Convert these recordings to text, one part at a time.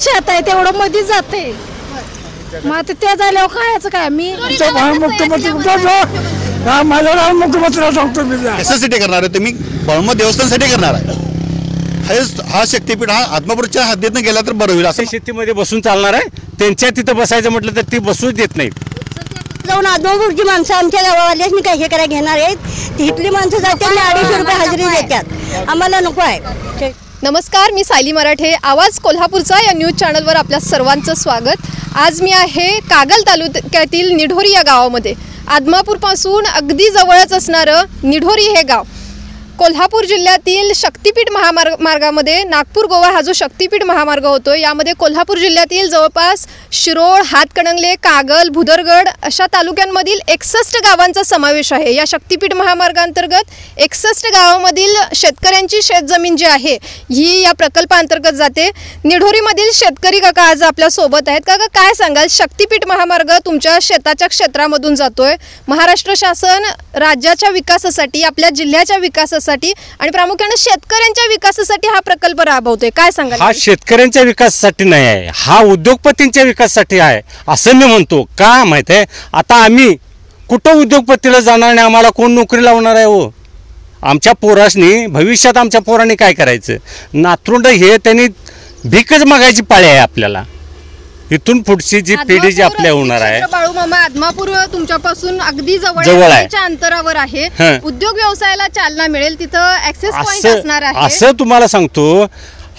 शेत आहे तेवढं मध्ये जाते मग आता त्या झाल्यावर खायचं काय मी मुख्यमंत्र्याला सांगतो मी कशासाठी करणार आहे तुम्ही बाळूमा देवस्थानासाठी करणार आहे हा शक्तीपीठ हा आदमापूरच्या हद्दीतनं गेला तर बरं होईल असं शेतीमध्ये बसून चालणार आहे त्यांच्या तिथं बसायचं म्हटलं तर ती बसूच देत नाहीत जाऊन आदमापूरची माणसं आमच्या गावावाल्याच काय हे करायला घेणार आहेत तिथली माणसं जातात आणि 250 रुपये हजेरी देतात आम्हाला नको आहे। नमस्कार, मी सायली मराठे, आवाज कोल्हापूरचा या न्यूज चॅनलवर आपल्या सर्वांचं स्वागत। आज मी आहे कागल तालुक्यातील निढोरी या गावामध्ये। आदमापूरपासून अगदी जवळच असणारं निढोरी हे गाव कोल्हापूर जिल्ह्यातील शक्तीपीठ महामार्गामध्ये नागपूर गोवा हा जो शक्तीपीठ महामार्ग होतो यामध्ये कोल्हापूर जिल्ह्यातील जवळपास शिरोळ, हातकणंगले, कागल, भुदरगड अशा तालुक्यांमधील 61 गावांचा समावेश आहे। या शक्तीपीठ महामार्गांतर्गत 61 गावांमधील शेतकऱ्यांची शेतजमीन जी आहे ही या प्रकल्पांतर्गत जाते। निढोरीमधील शेतकरी काका आज आपल्या सोबत आहेत। काका, काय सांगाल, शक्तीपीठ महामार्ग तुमच्या शेताच्या क्षेत्रामधून जातोय, महाराष्ट्र शासन राज्याच्या विकासासाठी, आपल्या जिल्ह्याच्या विकासासाठी आणि प्रामुख्याने शेतकऱ्यांच्या विकासासाठी हा प्रकल्प राबवतोय, काय सांगाल? हा शेतकऱ्यांच्या विकासासाठी नाही आहे, हा उद्योगपतींच्या विकासासाठी आहे असं मी म्हणतो। का माहिती आहे, आता आम्ही कुठं उद्योगपतीला जाणार नाही, आम्हाला कोण नोकरी लावणार आहे हो? आमच्या पोरासनी भविष्यात आमच्या पोरांनी काय करायचं? नातरुंड हे त्यांनी भीकच मागायची पाळी आहे आपल्याला। इथून पुढची जी पिढी जी आपल्या होणार आहे, बाळूमामा आदमापूर तुमच्यापासून अगदी जवळ अंतरावर आहे, उद्योग व्यवसायाला चालना मिळेल, तिथं ऍक्सेस पॉइंट असणार आहे असं तुम्हाला सांगतो।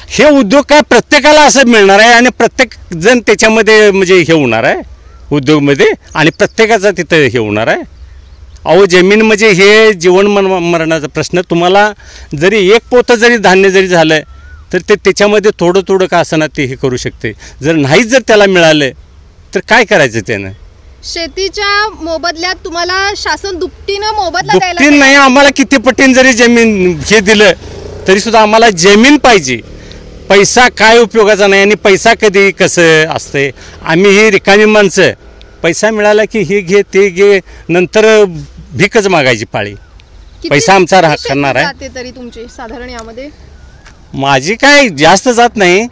हे उद्योग काय प्रत्येकाला असं मिळणार आहे आणि प्रत्येक जण त्याच्यामध्ये म्हणजे हे होणार आहे उद्योगमध्ये आणि प्रत्येकाचा तिथं हे होणार आहे। अहो, जमीन म्हणजे हे जीवन मरणाचा प्रश्न। तुम्हाला जरी एक पोतं जरी धान्य जरी झालं तर ते त्याच्यामध्ये थोडं थोडं का असं ना ते हे करू शकते। जर नाहीच जर त्याला मिळालं तर काय करायचं त्यानं? शेतीच्या मोबदल्यात तुम्हाला शासन दुपटीनं मोबदला द्यायला दुपटीनं नाही, आम्हाला किती पटीन जरी जमीन हे दिलं तरी सुद्धा आम्हाला जमीन पाहिजे। पैसा काय उपयोगाचा नाही आणि पैसा कधी कसं असते, आम्ही ही रिकामी माणसं, पैसा मिळाला की हे घे ते घे, नंतर भीकच मागायची पाळी। पैसा आमचा करणार आहे तरी तुमची साधारण यामध्ये माझी काय जास्त जात नाही,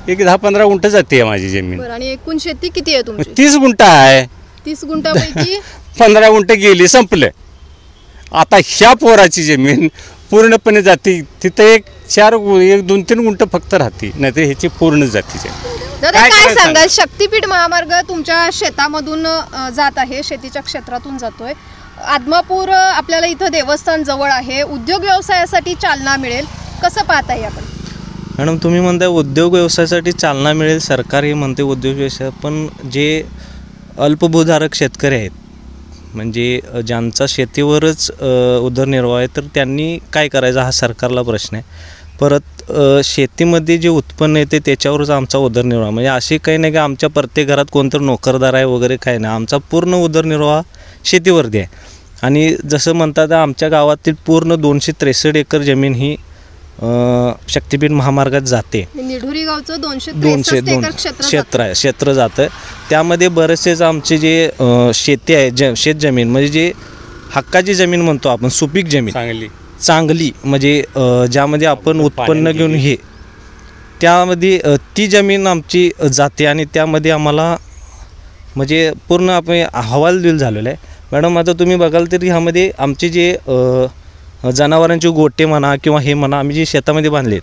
एक 10-15 गुंठ जाते माझी जमीन। आणि एकूण शेती किती आहे तुमची? 30 गुंठ आहे। 30 गुंठापैकी 15 गुंठ गेली, संपलं। आता ह्या पोराची जमीन पूर्णपणे जाते, तिथं एक 2-3 गुंठ फक्त राहते, नाही तर ह्याची पूर्ण जातीचे। दादा, काय सांगाल, शक्तीपीठ महामार्ग तुमच्या शेतामधून जात आहे, शेतीच्या क्षेत्रातून जातोय। आदमापूर आपल्याला इथं देवस्थान जवळ आहे, उद्योग व्यवसायासाठी चालना मिळेल, कसं पाहताय आपण? मॅडम, तुम्ही म्हणताय उद्योग व्यवसायासाठी चालना मिळेल, सरकार हे म्हणते उद्योग व्यवसाय, पण जे अल्पभूधारक शेतकरी आहेत म्हणजे ज्यांचा शेतीवरच उदरनिर्वाह आहे तर त्यांनी काय करायचं हा सरकारला प्रश्न आहे। परत शेतीमध्ये जे उत्पन्न येते त्याच्यावरच आमचा उदरनिर्वाह, म्हणजे असे काही नाही की आमच्या प्रत्येक घरात कोणतं नोकरदार आहे वगैरे काही नाही, आमचा पूर्ण उदरनिर्वाह शेतीवरती आहे। आणि जसं म्हणतात आमच्या गावातील पूर्ण 263 एकर जमीन ही शक्तीपीठ महामार्गात जाते। निढोरी गावचं 263 क्षेत्र जातं, त्यामध्ये बरेचसेच आमचे जे शेती आहे शेतजमीन म्हणजे जे हक्काची जमीन म्हणतो आपण, सुपीक जमीन चांगली म्हणजे ज्यामध्ये आपण उत्पन्न घेऊन हे त्यामध्ये ती जमीन आमची जाते आणि त्यामध्ये आम्हाला म्हणजे पूर्ण आपण अहवाल दिला झालेला आहे। मॅडम, आता तुम्ही बघाल तर ह्यामध्ये आमचे जे जनावरांचे गोटे म्हणा किंवा हे म्हणा आम्ही जे शेतामध्ये बांधले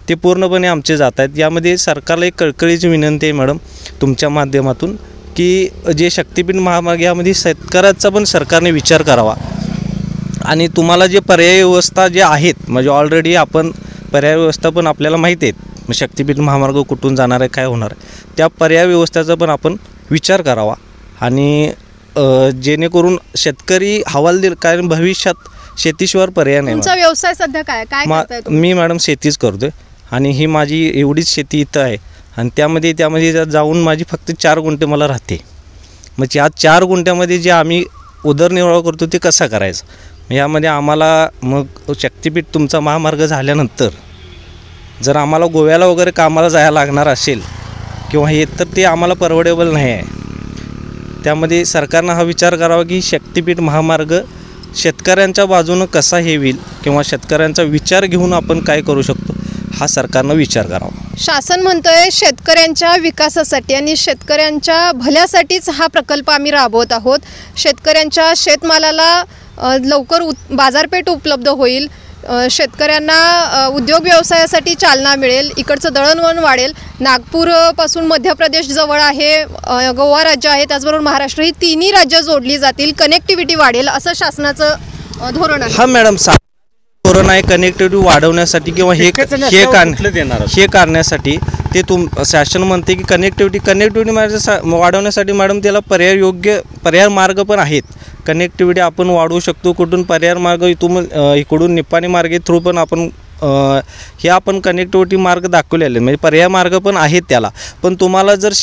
ते पूर्णपणे आमचे जात आहेत। यामध्ये सरकारला एक कळकळीची विनंती आहे मॅडम तुमच्या माध्यमातून की जे शक्तीपीठ महामार्ग यामध्ये शेतकऱ्याचा पण सरकारने विचार करावा आणि तुम्हाला जे पर्यायी व्यवस्था जे आहेत म्हणजे ऑलरेडी आपण पर्यायी व्यवस्था पण आपल्याला माहिती आहेत, शक्तीपीठ महामार्ग कुठून जाणार आहे काय होणार आहे, त्या पर्याय व्यवस्थेचा पण आपण विचार करावा आणि जेणेकरून शेतकरी हवालदिल, कारण भविष्यात शेतीशिवाय पर्याय नाही। तुमचा व्यवसाय सध्या काय करताय? मी मॅडम शेतीच करतोय आणि ही माझी एवढीच शेती इथं आहे आणि त्यामध्ये जाऊन माझी फक्त 4 गुंठे मला राहते। मग या 4 गुंठ्यामध्ये जे आम्ही उदरनिर्वाह करतो ते कसा करायचं? यामध्ये आम्हाला मग शक्तीपीठ तुमचा महामार्ग झाल्यानंतर जर आम्हाला गोव्याला वगैरे कामाला जायला लागणार असेल किंवा हे तर ते आम्हाला परवडेबल नाही आहे। त्यामध्ये सरकारनं हा विचार करावा की शक्तीपीठ महामार्ग शेतकऱ्यांच्या बाजूनं कसा हे होईल किंवा शेतकऱ्यांचा विचार घेऊन आपण काय करू शकतो हा सरकारनं विचार करावा। शासन म्हणतोय शेतकऱ्यांच्या विकासासाठी आणि शेतकऱ्यांच्या भल्यासाठीच हा प्रकल्प आम्ही राबवत आहोत. शेतकऱ्यांच्या शेतमालाला लवकर बाजारपेठ उपलब्ध होईल, शेतकऱ्यांना उद्योग व्यवसायासाठी चालना मिळेल, इकडचं दळणवळण वाढेल. नागपूरपासून मध्य प्रदेश जवळ आहे, गोवा राज्य आहे, त्याचबरोबर महाराष्ट्र, ही तिन्ही राज्य जोडली जातील, कनेक्टिव्हिटी वाढेल असं शासनाचं धोरण आहे. हा मॅडम, धोरण आहे कनेक्टिव्हिटी वाढवण्यासाठी किंवा हे करण्यासाठी. ते शासन म्हणते की कनेक्टिव्हिटी वाढवण्यासाठी मॅडम त्याला पर्याय मार्ग पण आहेत. कनेक्टिव्हिटी आपण वाढवू शकतो. कुठून पर्याय मार्ग इकडून निप्पाणी मार्गे थ्रू पण आपण हे आपण कनेक्टिव्हिटी मार्ग दाखवलेले, म्हणजे पर्याय मार्ग पण आहेत त्याला. पण तुम्हाला जर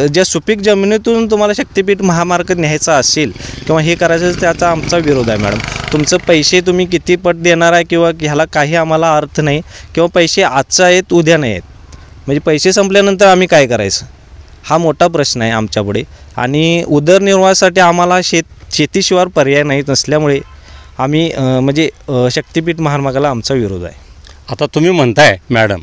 ज्या सुपीक जमिनीतून तुम्हाला शक्तिपीठ महामार्ग न्यायचा असेल किंवा हे करायचं असेल, त्याचा आमचा विरोध आहे मॅडम. तुमचं पैसे तुम्ही किती पट देणार आहे किंवा ह्याला काही आम्हाला अर्थ नाही, किंवा पैसे आजचा आहेत उद्या नाही आहेत, म्हणजे पैसे संपल्यानंतर आम्ही काय करायचं हा मोठा प्रश्न आहे आमच्यापुढे. आणि उदरनिर्वाहासाठी आम्हाला शेतीशिवाय पर्याय नाही नसल्यामुळे आम्ही म्हणजे शक्तिपीठ महामार्गाला आमचा विरोध आहे. आता तुम्ही म्हणताय मॅडम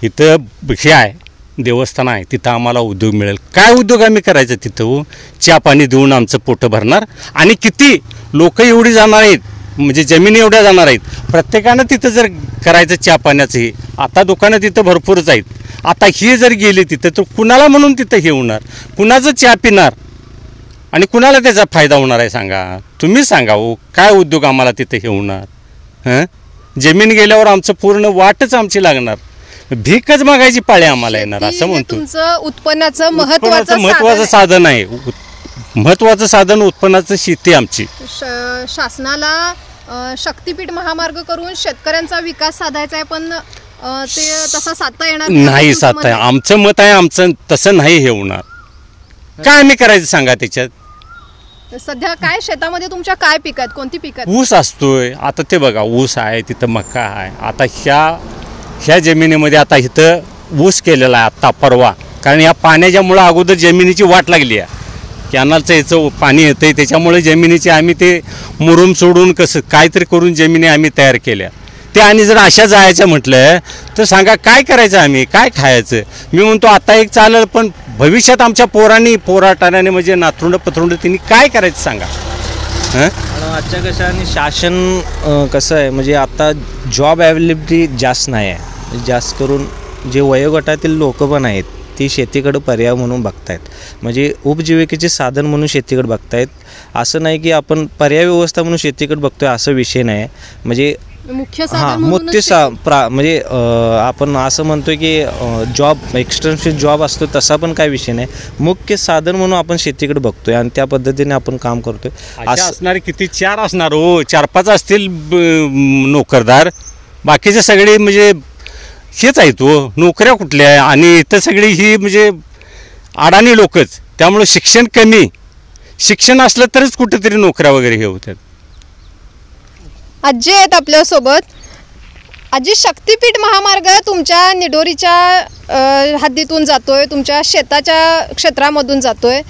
इथं हे आहे देवस्थान आहे, तिथं आम्हाला उद्योग मिळेल. काय उद्योग आम्ही करायचं तिथं? चहा पाणी देऊन आमचं पोटं भरणार? आणि किती लोक एवढी जाणार आहेत, म्हणजे जमिनी एवढ्या जाणार आहेत. प्रत्येकानं तिथं जर करायचं चहा पाण्याचं, हे आता दुकानं तिथं भरपूरच आहेत. आता हे जर गेले तिथं तर कुणाला म्हणून तिथं हे होणार? कुणाचं चहा पिणार आणि कुणाला त्याचा फायदा होणार आहे सांगा? तुम्हीच सांगा हो, काय उद्योग आम्हाला तिथं हे होणार? जमीन गेल्यावर आमचं पूर्ण वाटच आमची लागणार, भीकच मागायची पाळी आम्हाला येणार असं म्हणतो. तुमचं उत्पन्नाचं महत्त्वाचं साधन आहे, महत्त्वाचं साधन उत्पन्नाचं शेती आमची. शासनाला शक्तिपीठ महामार्ग करून शेतकऱ्यांचा विकास साधायचा आहे, पण ते तसा साधता येणार नाही. साधता आमचं मत आहे, आमचं तसं नाही हे होणार. काय आम्ही करायचं सांगा? त्याच्यात सध्या काय शेतामध्ये तुमच्या काय पीक आहेत? कोणती पीक आहेत? ऊस असतोय. आता ते बघा, ऊस आहे, तिथं मका आहे. आता ह्या जमिनीमध्ये आता इथं ऊस केलेला आहे आत्ता परवा, कारण या पाण्याच्यामुळं अगोदर जमिनीची वाट लागली आहे. कॅनलचं याचं पाणी येतं त्याच्यामुळे जमिनीची आम्ही ते मुरुम सोडून कसं काहीतरी करून जमिनी आम्ही तयार केल्या. ते आणि जर अशा जायचं म्हटलं तर सांगा काय करायचं, आम्ही काय खायचं? मी म्हणतो आता एक चालेल, पण भविष्यात आमच्या पोराटाने म्हणजे नातरुंड पतरुंड तिने काय करायचं सांगा? आजच्या कशाने शासन कसं आहे, म्हणजे आता जॉब अवेलेबिलिटी जास्त नाही आहे. जास्त करून जे वयोगटातील लोक पण आहेत ती शेतीकडं पर्याय म्हणून बघतायत, म्हणजे उपजीविकेचे साधन म्हणून शेतीकडे बघतायत. असं नाही की आपण पर्याय व्यवस्था म्हणून शेतीकडे बघतोय असं विषय नाही. म्हणजे म्हणजे आपण असं म्हणतोय की जॉब एक्सटेन्सिव्ह जॉब असतो तसा पण काय विषय नाही. मुख्य साधन म्हणून आपण शेतीकडे बघतोय आणि त्या पद्धतीने आपण काम करतोय. असं असणारे किती 4 असणार हो, 4-5 असतील नोकरदार, बाकीचे सगळे म्हणजे हेच आहेत हो, नोकऱ्या कुठल्या? आणि इथं सगळी ही म्हणजे अडाणी लोकच. त्यामुळे शिक्षण कमी, शिक्षण असलं तरच कुठेतरी नोकऱ्या वगैरे हे होतात. आजी आहेत आपल्यासोबत. आजी, शक्तिपीठ महामार्ग तुमच्या निढोरीच्या हद्दीतून जातोय, तुमच्या शेताच्या क्षेत्रामधून जातोय,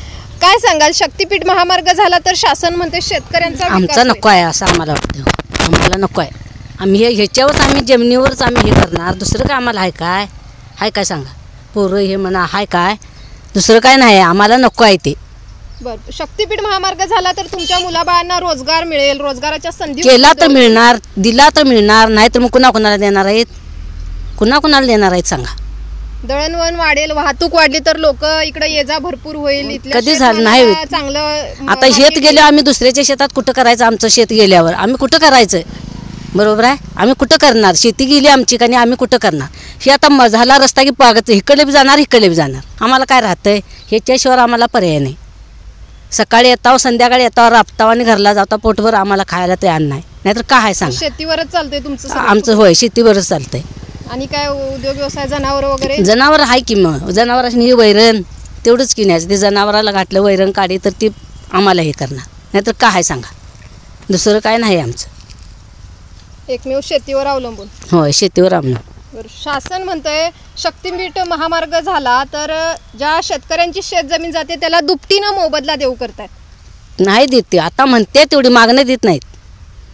काय सांगाल? शक्तिपीठ महामार्ग झाला तर शासन म्हणते शेतकऱ्यांचा आमचा नको आहे असं आम्हाला वाटतं. आम्हाला नको आहे. आम्ही ह्याच्यावरच आम्ही जमिनीवरच आम्ही हे करणार. दुसरं काय आम्हाला आहे काय सांगा? पोरं हे म्हणा आहे काय? दुसरं काय नाही, आम्हाला नको आहे ते. बरं, शक्तिपीठ महामार्ग झाला तर तुमच्या मुलाबाळांना रोजगार मिळेल, रोजगाराच्या संधी केला तर मिळणार, दिला तर मिळणार, नाही तर मग कुणाला देणार आहेत? कुणाला देणार आहेत सांगा? दळणवळण वाढेल, वाहतूक वाढली तर लोक इकडे ये जा भरपूर होईल. कधी झालं नाही चांगलं. आता शेत गेल्यावर आम्ही दुसऱ्याच्या शेतात कुठं करायचं? आमचं शेत गेल्यावर आम्ही कुठं करायचं? बरोबर आहे, आम्ही कुठं करणार? शेती गेली आमची आणि आम्ही कुठं करणार? हे आता झाला रस्ता की पागत इकडे बी जाणार इकडे बी जाणार. आम्हाला काय राहतंय? ह्याच्याशिवाय आम्हाला पर्याय नाही. सकाळी येताव, संध्याकाळी येताव, राबताव आणि घरला जाता, पोटभर आम्हाला खायला ते अन्न नाही. नाहीतर काय आहे सांग? शेतीवरच चालतंय तुमचं? आमचं होय, शेतीवरच चालतंय. आणि काय उद्योग व्यवसाय? जनावर वगैरे? जनावर आहे की मग जनावरांनी वैरण तेवढंच की न्यायचं. ते जनावराला घातलं वैरण काढी तर ती आम्हाला हे करणार, नाहीतर काय आहे सांगा? दुसरं काय नाही आमचं. एकमेव शेतीवर अवलंबून. होय, शेतीवर अवलंबून. शासन म्हणतंय शक्तिपीठ महामार्ग झाला तर ज्या शेतकऱ्यांची शेतजमीन जाते त्याला दुपटीनं मोबदला देऊ करतायत. नाही देत ते. आता म्हणते तेवढी मागणं देत नाहीत,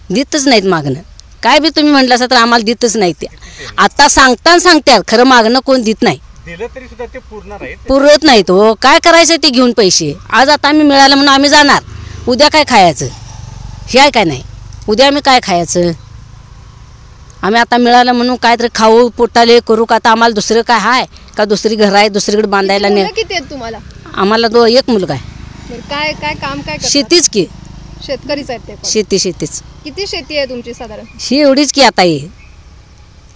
देतच नाहीत मागणं. काय बी तुम्ही म्हटलं असं तर आम्हाला देतच नाही त्या. आता सांगतात खरं मागणं कोण देत नाही, दिलं तरी सुद्धा ते पूर्ण नाही. पुरत नाहीत हो. काय करायचं ते घेऊन पैसे. आज आता आम्ही मिळालं म्हणून आम्ही जाणार, उद्या काय खायचं हे आहे काय नाही. उद्या आम्ही काय खायचं. आम्ही आता मिळालं म्हणून काय तरी खाऊ पोटाले करू का. आता आम्हाला दुसरं काय आहे का, दुसरी घर आहे दुसरीकडे बांधायला नाही. मुलं किती आहेत तुम्हाला? आम्हाला एक मुलगा आहे. बरं, काय काय काम काय करतात? शेतीच की, शेतकरीच आहेत ते पण. शेतीच किती शेती आहे तुमची साधारण? ही एवढीच की आता ही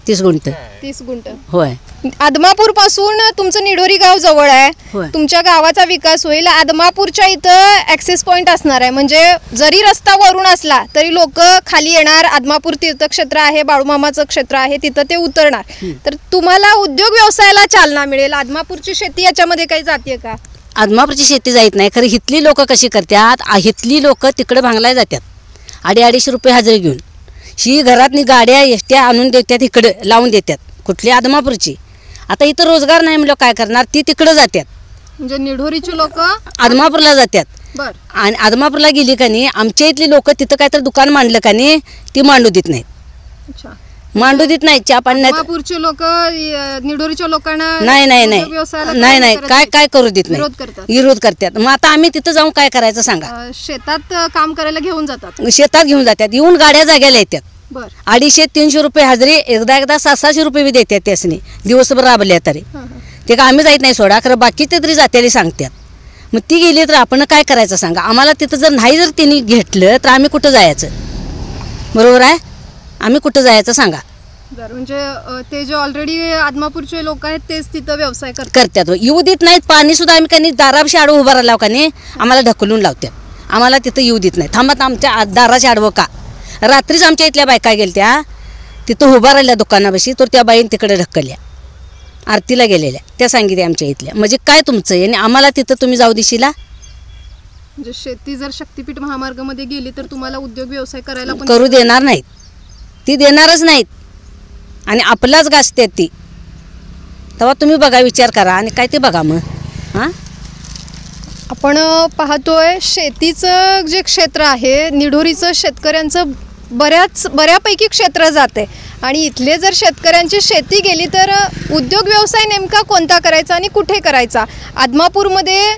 30 गुंठ. 30 गुंठ. होय. आदमापूर पासून तुमचं निढोरी गाव जवळ आहे. होय. तुमच्या गावाचा विकास होईल. आदमापूरच्या इथं ऍक्सेस पॉइंट असणार आहे, म्हणजे जरी रस्ता वरून असला तरी लोक खाली येणार. आदमापूर तीर्थक्षेत्र आहे, बाळूमामाचं क्षेत्र आहे, तिथं ते उतरणार. तर तुम्हाला उद्योग व्यवसायाला चालना मिळेल. आदमापूरची शेती याच्यामध्ये काही जातीय का? आदमापूरची शेती जात नाही खरं. हिथली लोक कशी करतात, हिथली लोक तिकडे भांगलाय जातात 250 रुपये हजेरी घेऊन. ही घरातनी गाड्या एसट्या आणून देतात, इकडे लावून देतात. कुठली आदमापूरची. आता इथं रोजगार नाही म्हणलं काय करणार, ती तिकडे जातात. म्हणजे निढोरीची लोक आदमापूरला जातात. बर. आणि आदमापूरला गेली का नाही, आमच्या इथली लोक तिथं काहीतरी दुकान मांडलं का नाही, ती मांडू देत नाहीत. अच्छा. मांडू देत नाही. चहा पाण्यात आदमापूरचे लोक निढोरीच्या लोकांना नाही नाही उद्योग व्यवसायाला नाही नाही करत काय काय करू देत विरोध नाही, करतात. विरोध करतात. मग आता आम्ही तिथं जाऊन काय करायचं सांगा. शेतात काम करायला घेऊन जातात. शेतात घेऊन जातात, येऊन गाड्या जाग्याला येतात. बर. 250-300 रुपये हजेरी, एकदा 700-700 रुपये बी देतात त्यासनी दिवसभर राबल्या तरी. ते का आम्ही जायत नाही सोडा, खरं बाकीचे तरी जात्याला सांगतात. मग ती गेली तर आपण काय करायचं सांगा. आम्हाला तिथं जर नाही जर त्यांनी घेतलं तर आम्ही कुठं जायचं. बरोबर आहे. आम्ही कुठं जायचं सांगा. बरं, म्हणजे ते जे ऑलरेडी आदमापूरचे लोक आहेत तेच तिथं व्यवसाय करतात. येऊ देत नाहीत. पाणी सुद्धा आम्ही काही दाराशी आडवं उभा राहिला का नाही, आम्हाला ढकलून लावतात. आम्हाला तिथं येऊ देत नाही. थांबत आमच्या दाराशी आडवं का. रात्रीच आमच्या इथल्या बायका गेल्या तिथं उभा राहिल्या दुकानापाशी, तर त्या बाईन तिकडे ढकलल्या. आरतीला गेलेल्या त्या सांगितल्या आमच्या इथल्या. म्हणजे काय तुमचं आणि आम्हाला तिथं तुम्ही जाऊ दिशीला. म्हणजे शेती जर शक्तीपीठ महामार्गामध्ये गेली तर तुम्हाला उद्योग व्यवसाय करायला पण करू देणार नाहीत. ती देणारच नाहीत आणि आपलाच गाजतात ती. तेव्हा तुम्ही बघा, विचार करा आणि काय ते बघा मग. हां, आपण पाहतोय शेतीचं जे क्षेत्र आहे निढोरीचं, शेतकऱ्यांचं बऱ्यापैकी क्षेत्र जाते. आणि इथले जर शेतकऱ्यांची शेती गेली तर उद्योग व्यवसाय नेमका कोणता करायचा आणि कुठे करायचा. आदमापूरमध्ये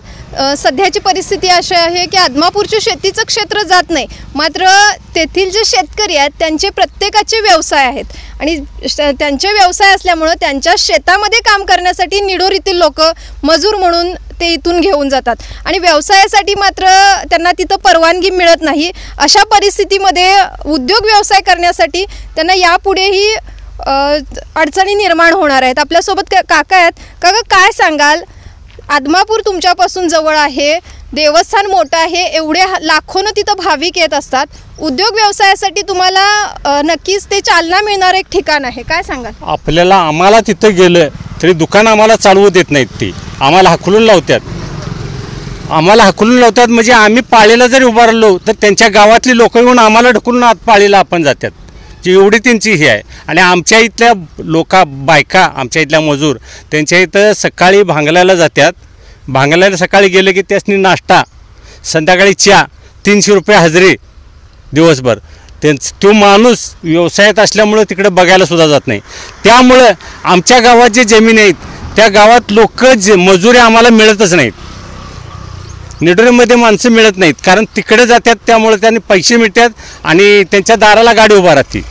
सध्याची परिस्थिती अशी आहे की आदमापूरचे शेतीचं क्षेत्र जात नाही, मात्र तेथील जे शेतकरी आहेत त्यांचे प्रत्येकाचे व्यवसाय आहेत. आणि त्यांचे व्यवसाय असल्यामुळं त्यांच्या शेतामध्ये काम करण्यासाठी निढोरीतील लोक मजूर म्हणून ते इथून घेऊन जातात. आणि व्यवसायासाठी मात्र त्यांना तिथं परवानगी मिळत नाही. अशा परिस्थितीमध्ये उद्योग व्यवसाय करण्यासाठी त्यांना यापुढेही अडचणी निर्माण होणार आहेत. आपल्यासोबत काका आहेत. काका, काय सांगाल. आदमापूर तुमच्यापासून जवळ आहे, देवस्थान मोठं आहे, एवढे लाखोनं तिथं भाविक येत असतात. उद्योग व्यवसायासाठी तुम्हाला नक्कीच ते चालना मिळणार एक ठिकाण आहे. काय सांगाल. आम्हाला तिथं गेलं तरी दुकान आम्हाला चालवू देत नाहीत. ती आम्हाला हाकलून लावतात. म्हणजे आम्ही पाळीला जरी उभारलो तर त्यांच्या गावातली लोक येऊन आम्हाला ढकलून आत पाळीला आपण जातात. जी एवढी त्यांची ही आहे. आणि आमच्या इथल्या बायका, आमच्या इथल्या मजूर त्यांच्या इथं सकाळी भांगलायला जातात. भांगलायला सकाळी गेले की त्यासनी नाश्ता, संध्याकाळी चहा, 300 रुपये हजेरी दिवसभर. तो माणूस व्यवसायात असल्यामुळं तिकडे बघायला सुद्धा जात नाही. त्यामुळं आमच्या गावात जे जमीन आहेत त्या गावात लोक मजुरी आम्हाला मिळतच नाहीत. निढोरीमध्ये माणसं मिळत नाहीत, कारण तिकडे जातात त्यामुळे त्यांनी पैसे मिळतात आणि त्यांच्या दाराला गाडी उभा राहते.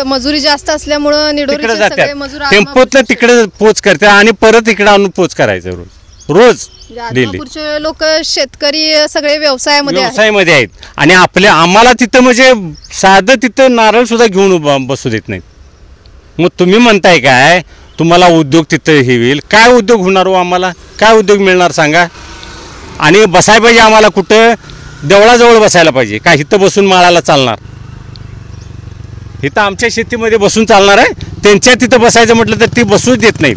मजुरी जास्त असल्यामुळं तिकडे जातात, टेम्पोतलं तिकडे पोच करतात आणि परत इकडे आणून पोच करायचं रोज. आदमापूरचे लोक शेतकरी सगळे व्यवसायामध्ये आहेत. आणि आम्हाला तिथं म्हणजे साधं तिथं नारळ सुद्धा घेऊन बसू देत नाहीत. मग तुम्ही म्हणताय काय तुम्हाला उद्योग तिथं हे होईल. काय उद्योग होणार हो. आम्हाला काय उद्योग मिळणार सांगा. आणि बसायला पाहिजे आम्हाला कुठं, देवळाजवळ बसायला पाहिजे. काय इथं बसून माळाला चालणार. इथं आमच्या शेतीमध्ये बसून चालणार आहे. त्यांच्या तिथं बसायचं म्हटलं तर ती बसूच देत नाहीत.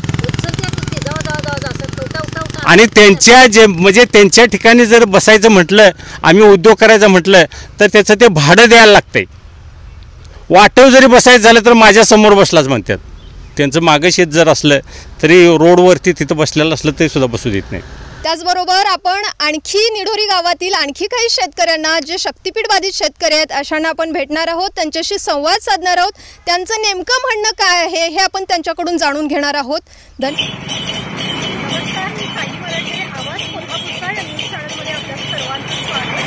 आणि त्यांच्या ठिकाणी जर बसायचं म्हटलं, आम्ही उद्योग करायचं म्हटलं तर त्याचं ते भाडं द्यायला लागतंय. वाटेवर जरी बसायचं झालं तर माझ्यासमोर बसलाच म्हणतात. त्यांचं मागं शेत जर असलं तरी रोडवरती तिथं बसलेलं असलं तरी सुद्धा बसू देत नाही. त्याचबरोबर आपण आणखी निढोरी गावातील आणखी काही शेतकऱ्यांना जे शक्तीपीठ बाधित शेतकरी आहेत अशांना आपण भेटणार आहोत, त्यांच्याशी संवाद साधणार आहोत, त्यांचं नेमकं म्हणणं काय आहे हे आपण त्यांच्याकडून जाणून घेणार आहोत. नमस्कार, मी साई मराठे, आवाज कोल्हापूरचा या न्यूज चॅनलमध्ये आपल्या सर्वांचं स्वागत.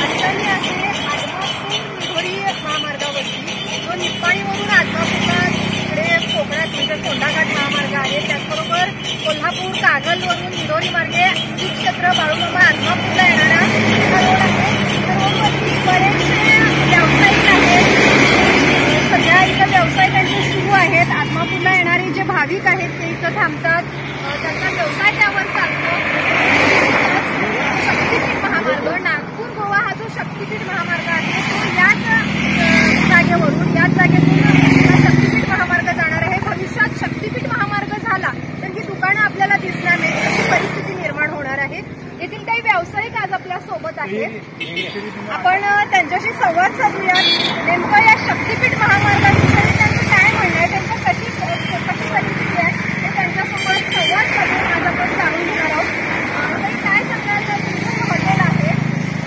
आता मी आहे आदमापूर निढोरी महामार्गावरती, जो निप्पाणीवरून आदमापूरला तिकडे कोकणात म्हणजे कोंढाघाट महामार्ग आहे. त्याचबरोबर कोल्हापूर कागलवरून निढोरी मार्गे श्री क्षेत्र बाळूमामा आदमापूरला येणारा हा रोड आहे. त्या रोडवरती बरेचसे व्यावसायिक आहेत. सध्या इथं व्यवसाय त्यांचे सुरू आहेत. आदमापूरला येणारे जे भाविक आहेत ते इथं थांबतात, त्यांचा व्यवसाय त्यावर चालतो. शक्तीपीठ महामार्ग, नागपूर गोवा हा जो शक्तीपीठ महामार्ग आहे तो याच जागेतून शक्तीपीठ महामार्ग जाणार आहे. भविष्यात शक्तीपीठ महामार्ग झाला तर ही दुकानं आपल्याला दिसणार नाही अशी परिस्थिती निर्माण होणार आहे. येथील काही व्यावसायिक आज आपल्या सोबत आहेत, आपण त्यांच्याशी संवाद साधूयात. नेमकं या शक्तीपीठ महामार्गाविषयी त्यांचं काय म्हणणं आहे, त्यांचं कशी परिस्थिती आहे ते त्यांच्यासोबत संवाद साधून आज आपण जाणून घेणार आहोत. काय सांगाल, तुमचं हॉटेल आहे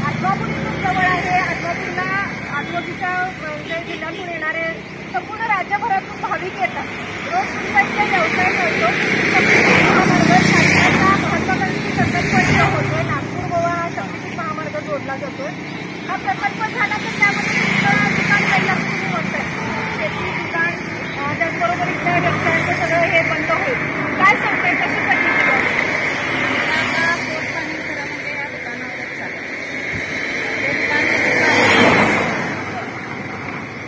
आदमापूर इथून जवळ आहे. आदमापूरला आजूबाजूच्या जिल्ह्यातून येणारे संपूर्ण राज्यभरातून भाविक येतात. रोज तुमचा इथे व्यवसाय करतो. शक्तीपीठ महामार्ग शासनाचा महत्वाकांक्षी प्रकल्प होतोय. नागपूर गोवा हा शक्तीपीठ महामार्ग जोडला जातोय. हा प्रकल्प झाला तर त्यामध्ये दुकान पहिला सुरू होतंय, शेती दुकान, त्याचबरोबर इथल्या व्यवसायांचं सगळं हे बंद होईल. काय सांगताय, कशी प्रतिक्रिया?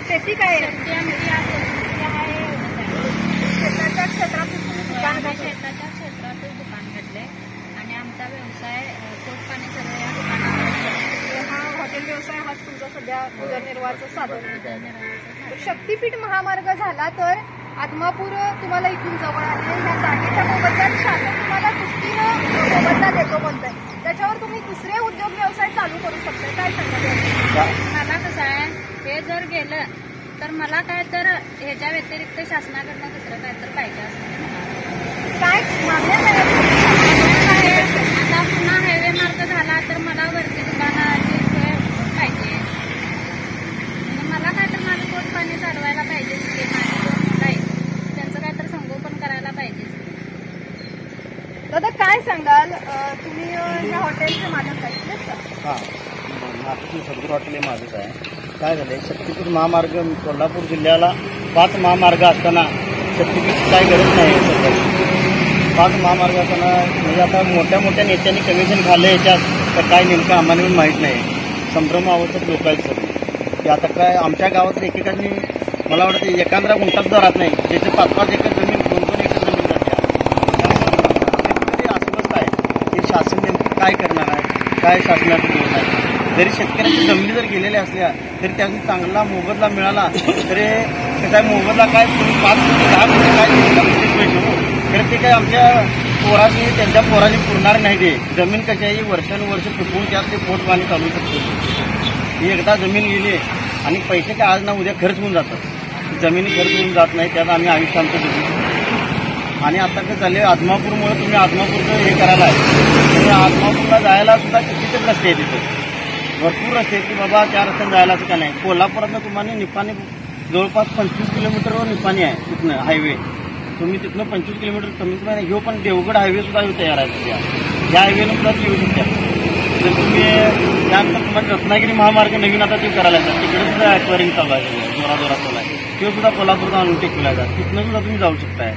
शेती काय आहे? शेताच्या क्षेत्रातून दुकान शेताच्या क्षेत्रातून दुकान घडले आणि आमचा व्यवसाय पोटपाणी सगळं या दुकानावर. हा हॉटेल व्यवसाय हाच तुमचा सध्या उदरनिर्वाहाचं साधन. शक्तीपीठ महामार्ग झाला तर आदमापूर तुम्हाला इथून जवळ आहे. या जागेच्या मोबदल्यात शासन तुम्हाला दुसरीनं मोबदला देतो म्हणताय, त्याच्यावर तुम्ही दुसरे उद्योग व्यवसाय चालू करू शकता. काय सांगा? मला कसं आहे, हे जर गेलं तर मला काय तर ह्याच्या व्यतिरिक्त शासनाकडनं दुसरं काय तर पाहिजे असं काय मागण्या काय? आता पुन्हा हायवे मार्ग झाला तर मला वरती दुकानाची सोय पाहिजे आणि मला काय तर माझं पोट पाणी चालवायला पाहिजे. ते माझे दोन मुलं आहेत, त्यांचं काय तर संगोपन करायला पाहिजे. दादा काय सांगाल, तुम्ही ह्या हॉटेलचे मालक आहेत? हां, नागपूर सदगुरू हॉटेल हे माझंच आहे. काय झालं, शक्तीपीठ महामार्ग कोल्हापूर जिल्ह्याला 5 महामार्ग असताना शक्तीपीठ काय गरज नाही आहे. सध्या 5 महामार्ग असताना म्हणजे आता मोठ्या मोठ्या नेत्यांनी कमिशन खाल्लं याच्यात, तर काय नेमकं आम्हाला माहीत नाही. संभ्रम अवस्थेत लोक आहेत सर. की आता काय आमच्या गावात एकेकांनी मला वाटतं 1 गुंठा सुद्धा राहत नाही, ज्याचे 5-5 एकर जमीन, 2-2 एकर जमीन जाते. त्यामुळे अस्वस्थ आहे की शासन नेमकं काय करणार आहे, काय शासनाचं धोरण आहे. जरी शेतकऱ्यांची जमिनी जर गेलेल्या असल्या तरी त्यांना चांगला मोबदला मिळाला तरी काय मोबदला काय 5 कोटी 10 कोटी काय पैसे हो, तर ते काय आमच्या पोरांनी त्यांच्या पोरांनी पुरणार नाही. ते जमीन कशी आहे, वर्षानुवर्ष पिकवून त्यात ते पोट पाणी चालू शकतो. ही एकदा जमीन गेली आणि पैसे काय आज ना उद्या खर्च होऊन जातात, जमिनी खर्च होऊन जात नाही, त्यात आम्ही आयुष्यात जगू शकतो. आणि आता काय झाले, आदमापूरमुळे तुम्ही आदमापूरचं हे करायला आहे, तुम्ही आदमापूरला जायला सुद्धा कितीतरी रस्ते आहेत तिथे, भरपूर रस्ते आहेत की बाबा त्या रस्त्याने जायला असं का नाही. कोल्हापुरातनं तुम्हाला निप्पाणी जवळपास 25 किलोमीटरवर निप्पाणी आहे. तिथनं हायवे तुम्ही तिथनं 25 किलोमीटर कमीत कमी घेऊ, पण देवगड हायवे सुद्धा तयार आहे सध्या. या हायवेनं सुद्धा येऊ शकता. जर तुम्ही त्यानंतर तुम्हाला रत्नागिरी महामार्ग नवीन आता ते करायला येतात, तिकडे सुद्धा ॲक्वायरिंग चालू आहे, जोराजोरात चालू आहे. ते सुद्धा कोल्हापूरला आणून टेकविला जातात, तिथनं सुद्धा तुम्ही जाऊ शकताय.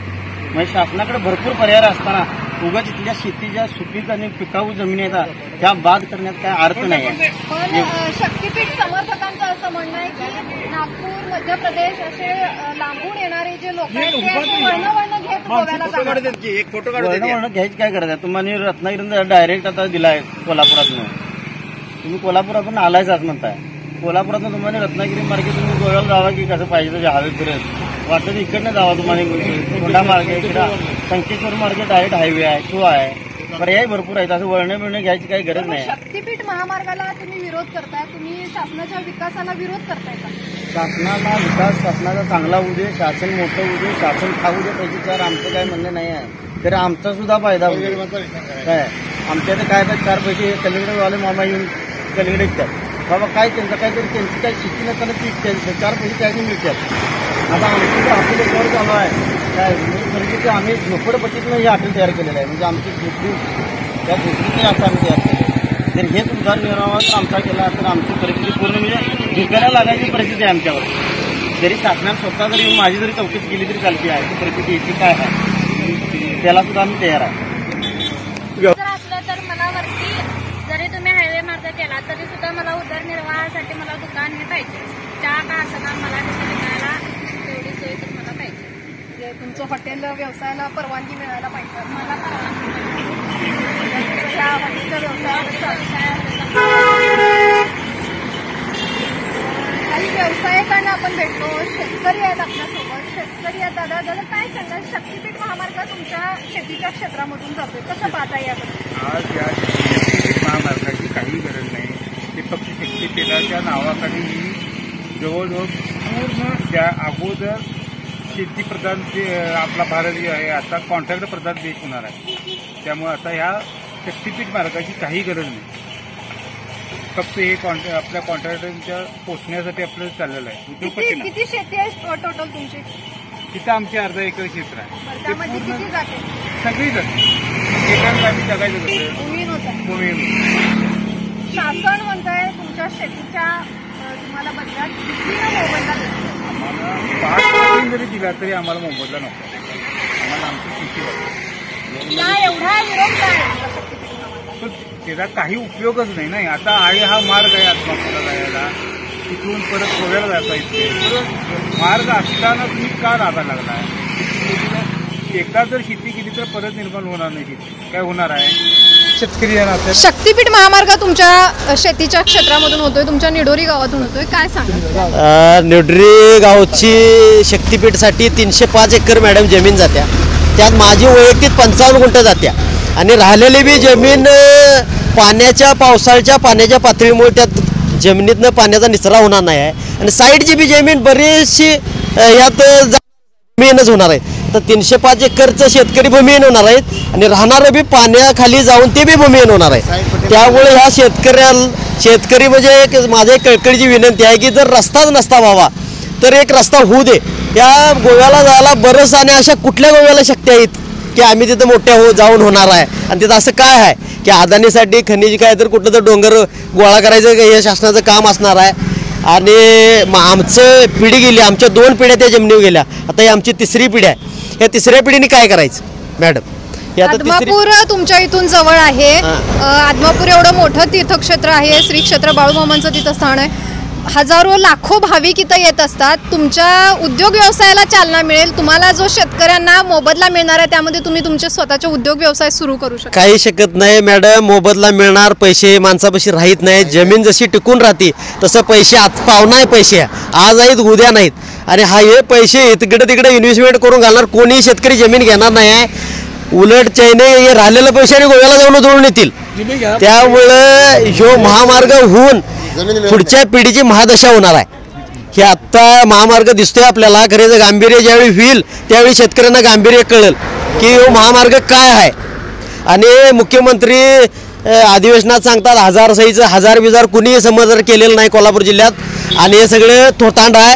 म्हणजे शासनाकडे भरपूर पर्याय असताना उगाच इथल्या शेतीच्या सुपीक आणि पिकाऊ जमिनी येतात त्या बाद करण्यात काय अर्थ नाही आहे. पण शक्तीपीठ समर्थकांचं असं म्हणणं आहे की नागपूर, मध्य प्रदेश असे लांबून येणारे जे लोक आहेत ते वळणं घेत गोव्याला जातात. वळणं घ्यायची काय गरज आहे? तुम्हाला रत्नागिरीनं डायरेक्ट आता दिला आहे कोल्हापुरातून. तुम्ही कोल्हापुरातून आलायच आज म्हणताय. कोल्हापुरातून तुम्हाला रत्नागिरी मार्गे तुम्ही गोव्याला जावा की कसं पाहिजे तर हवे फिरत वाटतं इकडनं जावा. तुम्हाला होंडा मार्ग आहे, संकेश्वर मार्गे डायरेक्ट हायवे आहे, तो आहे, पर्याय भरपूर आहेत. असं वळणे घ्यायची काही गरज नाही. शक्तीपीठ महामार्गाला तुम्ही विरोध करताय, तुम्ही शासनाच्या विकासाला विरोध करताय का? शासनाला विकास शासनाचा चांगला होऊ दे, शासन मोठं होऊ दे, शासन खाऊ दे पैसे चार, आमचं काय म्हणणं नाही आहे. तर आमचा सुद्धा फायदा होऊ दे काय. आमच्या इथे काय 4 पैसे कलिंगडवाले मामा येऊन कलिंगड विकतात. बाबा काय त्यांचं काहीतरी त्यांची काय शेती नसताना ती 4 पैसे त्याने मिळतात. आता आमची हॉटेल याच्यावर चालू आहे काय म्हणजे आम्ही झोपडपट्टीतनं हे हॉटेल तयार केलेलं आहे. म्हणजे आमची झोपडी त्या झोपडीतून असं आम्ही तयार केलं. जर हेच उदारनिर्वाह जर आमचा केला तर आमची परिस्थिती पूर्ण म्हणजे ढिकायला लागायची परिस्थिती आहे आमच्यावर. जरी शासनाने स्वतः जरी माझी जरी चौकशी केली तरी चालते आहे ती परिस्थिती याची काय आहे त्याला सुद्धा आम्ही तयार आहे. जर असलं तर मला वरती जरी तुम्ही हायवे मार्ग केला तरी सुद्धा मला उदरनिर्वाहासाठी मला दुकान हे पाहिजे. चहा का असं ना मला तिथे विकायला तेवढी सोय तर मला पाहिजे. तुमचं हॉटेल व्यवसायाला परवानगी मिळायला पाहिजे. मला परवानगी त्या हॉटेलच्या व्यवसायावर काही व्यावसायिकांना आपण भेटलो. शेतकरी आहेत आपल्यासोबत. शेतकरी आहेत दादा. दादा काय सांगाल शक्तीपीठ महामार्ग तुमच्या शेतीच्या क्षेत्रामधून जातोय कसं पाहता याकडे? आज या शक्तीपीठ महामार्गाची काही गरज नाही. ते फक्त शक्तीपीठाच्या नावाखाली जवळजवळ पूर्ण त्या अगोदर शेतीप्रधान आपला भारत जे आहे आता कॉन्ट्रॅक्ट प्रधान देश होणार आहे. त्यामुळे आता ह्या शक्तीपीठ मार्गाची काही गरज नाही. फक्त हे आपल्या कॉन्ट्रॅक्टरच्या पोचण्यासाठी आपलं चाललेलं आहे. किती शेती आहे टोटल तुमची? तिथं आमचे अर्धा एकर क्षेत्र आहे. त्यामध्ये किती जाते? सगळी जाते. एकाच आम्ही जगायचं कसं उमीद होत आहे. उमेद शासन म्हणताय तुमच्या शेतीच्या तुम्हाला बदल्यात किती मोबदला देतो? आम्हाला 5% जरी दिला तरी आम्हाला मोबदला नको. आम्हाला आमची शेती लागते. काय एवढा विरोध काय पण त्याचा काही उपयोगच नाही नाही. आता आहे हा मार्ग आहे आत्मापुराला जायला. तिथून परत गोव्याला जाता येते. मार्ग असताना तुम्ही का राधा लागला आहे? एकदा जर शेती केली तर परत निर्माण होणार नाही. शेती काय होणार आहे? शेतकरी शक्तीपीठ महामार्ग तुमच्या शेतीच्या क्षेत्रामधून होतोय. तुमच्या निडोरी गावातून होतोय. काय सांगा? निडोरी गावची शक्तीपीठसाठी 305 एकर मॅडम जमीन जात्या. त्यात माझी वैयक्तिक 55 गुंठ जात्या. आणि राहिलेली बी जमीन पावसाळ्याच्या पाण्याच्या पातळीमुळे त्यात जमिनीतनं पाण्याचा निचरा होणार नाही आहे. आणि साईडची बी जमीन बरीचशी यात भूमिहीनच होणार आहे. तर 305 एकरचं शेतकरी भूमिहीन होणार आहेत आणि राहणारं बी पाण्याखाली जाऊन ते बी भूमिहीन होणार आहे. त्यामुळे ह्या शेतकरी म्हणजे एक माझी एक कळकळीची विनंती आहे की जर रस्ताच नसता व्हावा तर एक रस्ता होऊ दे. या गोव्याला जायला बरंच आणि अशा कुठल्या गोव्याला शक्य आहेत की आम्ही तिथं मोठ्या जाऊन होणार आहे. आणि तिथं असं काय आहे की अदानीसाठी खनिज काय तर कुठलं तर डोंगर गोळा करायचं हे शासनाचं काम असणार आहे. आणि आमचं पिढी गेली. आमच्या 2 पिढ्या त्या जमिनीवर गेल्या. आता ही आमची 3री पिढी आहे. या 3ऱ्या पिढीने काय करायचं मॅडम? आदमापूर तुमच्या इथून जवळ आहे. आदमापूर एवढं मोठं तीर्थक्षेत्र आहे. श्री क्षेत्र बाळूमामांचं तिथं स्थान आहे. हजारो लाखो भाविक इथं येत असतात. तुमच्या उद्योग व्यवसायाला चालना मिळेल. तुम्हाला जो शेतकऱ्यांना मोबदला मिळणार आहे त्यामध्ये तुम्ही तुमचे स्वतःचे उद्योग व्यवसाय सुरू करू शकता. काही शकत नाही मॅडम. मोबदला मिळणार. पैसे माणसापाशी राहत नाहीत. जमीन जशी टिकून राहते तसं पैसे आज पावणार. पैसे आज आहेत उद्या नाहीत. आणि हे पैसे इकडे तिकडे इन्व्हेस्टमेंट करून घालणार कोणी शेतकरी जमीन घेणार नाही आहे. उलट चैने हे राहिलेले पैसे आणि गोव्याला जाऊन उधळून येतील. त्यामुळं ह्यो महामार्ग होऊन पुढच्या पिढीची महादशा होणार आहे. हे आत्ता महामार्ग दिसतोय आपल्याला. खरे गांभीर्य ज्यावेळी होईल त्यावेळी शेतकऱ्यांना गांभीर्य कळेल की हो महामार्ग काय आहे. आणि मुख्यमंत्री अधिवेशनात सांगतात 1000 सहीचं 1000 कुणीही समजदार केलेलं नाही कोल्हापूर जिल्ह्यात. आणि हे सगळे थोतांड आहे.